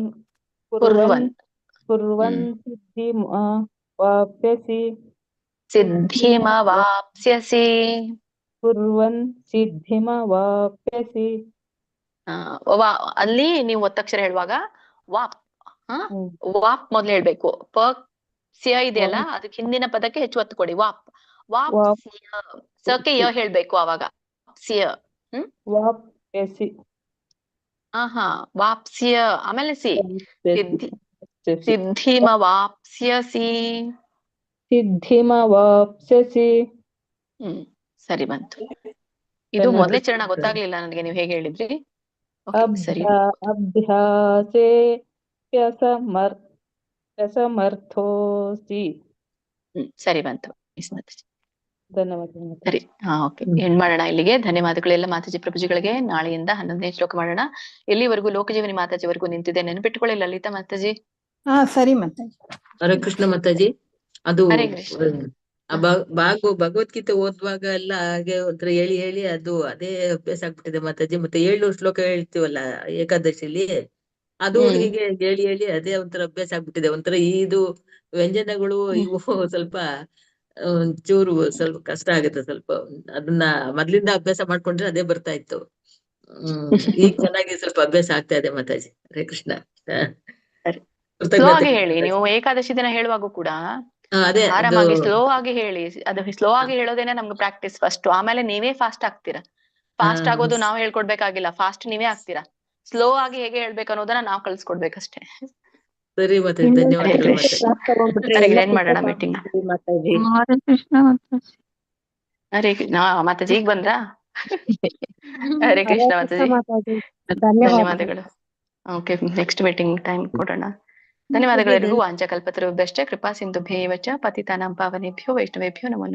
Speaker 8: ಸಿದ್ಧಿಮವಾಪ್ಸ್ಯಸಿ.
Speaker 2: ಸಿದ್ಧಿಮವಾಪ್ಸ್ಯಸಿ.
Speaker 8: ಕುರ್ವನ್ ಸಿದ್ಧಿಮವಾಪ್ಸ್ಯಸಿ.
Speaker 2: ಅಲ್ಲಿ ನೀವು ಒತ್ತಕ್ಷರ ಹೇಳುವಾಗ ವಾಪ್ ವಾಪ್ ಮೊದ್ಲು ಹೇಳ್ಬೇಕು. ಪ ಸ್ಯ ಇದೆಯಲ್ಲ, ಅದಕ್ಕೆ ಹಿಂದಿನ ಪದಕ್ಕೆ ಹೆಚ್ಚು ಒತ್ತು ಕೊಡಿ. ವಾಪ್ ವಾಪ್ ಸಕ್ಕೆ ಯ ಹೇಳ್ಬೇಕು ಅವಾಗ. ಸ್ಯ
Speaker 8: ವಾಪ್ಸ್ಯಸಿ.
Speaker 2: ವಾಪ್ಸ್ಯ ಆಮೇಲೆ ಸಿ. ಸಿದ್ಧಿಮವಾಪ್ಸ್ಯಸಿ.
Speaker 8: ಸಿದ್ಧಿಮವಾಪ್ಸ್ಯಸಿ.
Speaker 2: ಸರಿ ಬಂತು. ಇದು ಮೊದಲೇ ಚರಣ ಗೊತ್ತಾಗ್ಲಿಲ್ಲ ನನಗೆ, ನೀವು ಹೇಗೆ ಹೇಳಿದ್ರಿ. ಸರಿ.
Speaker 8: ಸಮರ್ಥೋಸಿ.
Speaker 2: ಸರಿ ಬಂತು.
Speaker 8: ಧನ್ಯವಾದ.
Speaker 2: ಸರಿ. ಓಕೆ, ಎಂಡ್ ಮಾಡೋಣ ಇಲ್ಲಿಗೆ. ಧನ್ಯವಾದಗಳೆಲ್ಲ ಮಾತಾಜಿ ಪ್ರಭುಜಿಗಳಿಗೆ. ನಾಳೆಯಿಂದ 11ನೇ ಶ್ಲೋಕ ಮಾಡೋಣ. ಎಲ್ಲಿವರೆಗೂ ಲೋಕಜೀವನಿ ಮಾತಾಜಿವರೆಗೂ ನಿಂತಿದೆ ನೆನಪಿಟ್ಕೊಳ್ಳಿ ಲಲಿತಾ ಮಾತಾಜಿ.
Speaker 15: ಸರಿ ಮಾತಾಜಿ.
Speaker 16: ಹರೇ ಕೃಷ್ಣ ಮಾತಾಜಿ. ಅದು
Speaker 2: ಹರೇ ಕೃಷ್ಣ.
Speaker 16: ಭಗವದ್ಗೀತೆ ಓದುವಾಗ ಎಲ್ಲ ಹಾಗೆ ಒಂಥರ ಹೇಳಿ ಹೇಳಿ ಅದು ಅದೇ ಅಭ್ಯಾಸ ಆಗ್ಬಿಟ್ಟಿದೆ ಮಾತಾಜಿ. ಮತ್ತೆ 7 ಶ್ಲೋಕ ಹೇಳ್ತೀವಲ್ಲ ಏಕಾದಶಿಲಿ, ಅದು ಹೀಗೆ ಹೇಳಿ ಹೇಳಿ ಅದೇ ಒಂಥರ ಅಭ್ಯಾಸ ಆಗ್ಬಿಟ್ಟಿದೆ. ಒಂಥರ ಇದು ವ್ಯಂಜನಗಳು ಇವು ಸ್ವಲ್ಪ ಚೂರು ಸ್ವಲ್ಪ ಕಷ್ಟ ಆಗುತ್ತೆ ಸ್ವಲ್ಪ. ಅದನ್ನ ಮೊದ್ಲಿಂದ ಅಭ್ಯಾಸ ಮಾಡ್ಕೊಂಡ್ರೆ ಅದೇ ಬರ್ತಾ ಇತ್ತು. ಈಗ ಚೆನ್ನಾಗಿ ಸ್ವಲ್ಪ ಅಭ್ಯಾಸ ಆಗ್ತಾ ಇದೆ ಮಾತಾಜಿ. ಹರೇ ಕೃಷ್ಣ.
Speaker 2: ಸ್ಲೋ ಆಗಿ ಹೇಳಿ. ನೀವು ಏಕಾದಶಿ ದಿನ ಹೇಳುವಾಗ ಕೂಡ
Speaker 16: ಅದೇ
Speaker 2: ಆರಾಮಾಗಿ ಸ್ಲೋ ಆಗಿ ಹೇಳಿ. ಅದು ಸ್ಲೋ ಆಗಿ ಹೇಳೋದೇನೆ ನಮ್ಗೆ ಪ್ರಾಕ್ಟೀಸ್ ಫಸ್ಟ್. ಆಮೇಲೆ ನೀವೇ ಫಾಸ್ಟ್ ಆಗ್ತೀರಾ. ಫಾಸ್ಟ್ ಆಗೋದು ನಾವು ಹೇಳ್ಕೊಡ್ಬೇಕಾಗಿಲ್ಲ, ಫಾಸ್ಟ್ ನೀವೇ ಆಗ್ತೀರಾ. ಸ್ಲೋ ಆಗಿ ಹೇಗೆ ಹೇಳ್ಬೇಕು ಅನ್ನೋದನ್ನ ನಾವು ಕಲ್ಸ್ಕೊಡ್ಬೇಕಷ್ಟೇ.
Speaker 16: ಸರಿ ಮಾತಾಜಿ, ಧನ್ಯವಾದಗಳು ಮಾತಾಜಿ.
Speaker 2: ಏನ್ ಮಾಡೋಣ ಮೀಟಿಂಗ್?
Speaker 15: ಹರೇ ಕೃಷ್ಣ ಮಾತಾಜಿ.
Speaker 2: ಹರೇ ಮಾತಾಜಿ ಈಗ ಬಂದ್ರಾ? ಹರೇ ಕೃಷ್ಣ ಮಾತಾಜಿ, ಧನ್ಯವಾದಗಳು. ಓಕೆ, ನೆಕ್ಸ್ಟ್ ಮೀಟಿಂಗ್ ಟೈಮ್ ಕೊಡೋಣ. ಧನ್ಯವಾದಗಳು ಎಲ್ಲರಿಗೂ. ವಾಂಛಾಕಲ್ಪತರುಭ್ಯಶ್ಚ ಕೃಪಾ ಸಿಂಧುಭ್ಯೇವ ಚ ಪತಿತಾನಾಂ ಪಾವನೇಭ್ಯೋ ವೈಷ್ಣವೇಭ್ಯೋ ನಮೋ ನಮಃ.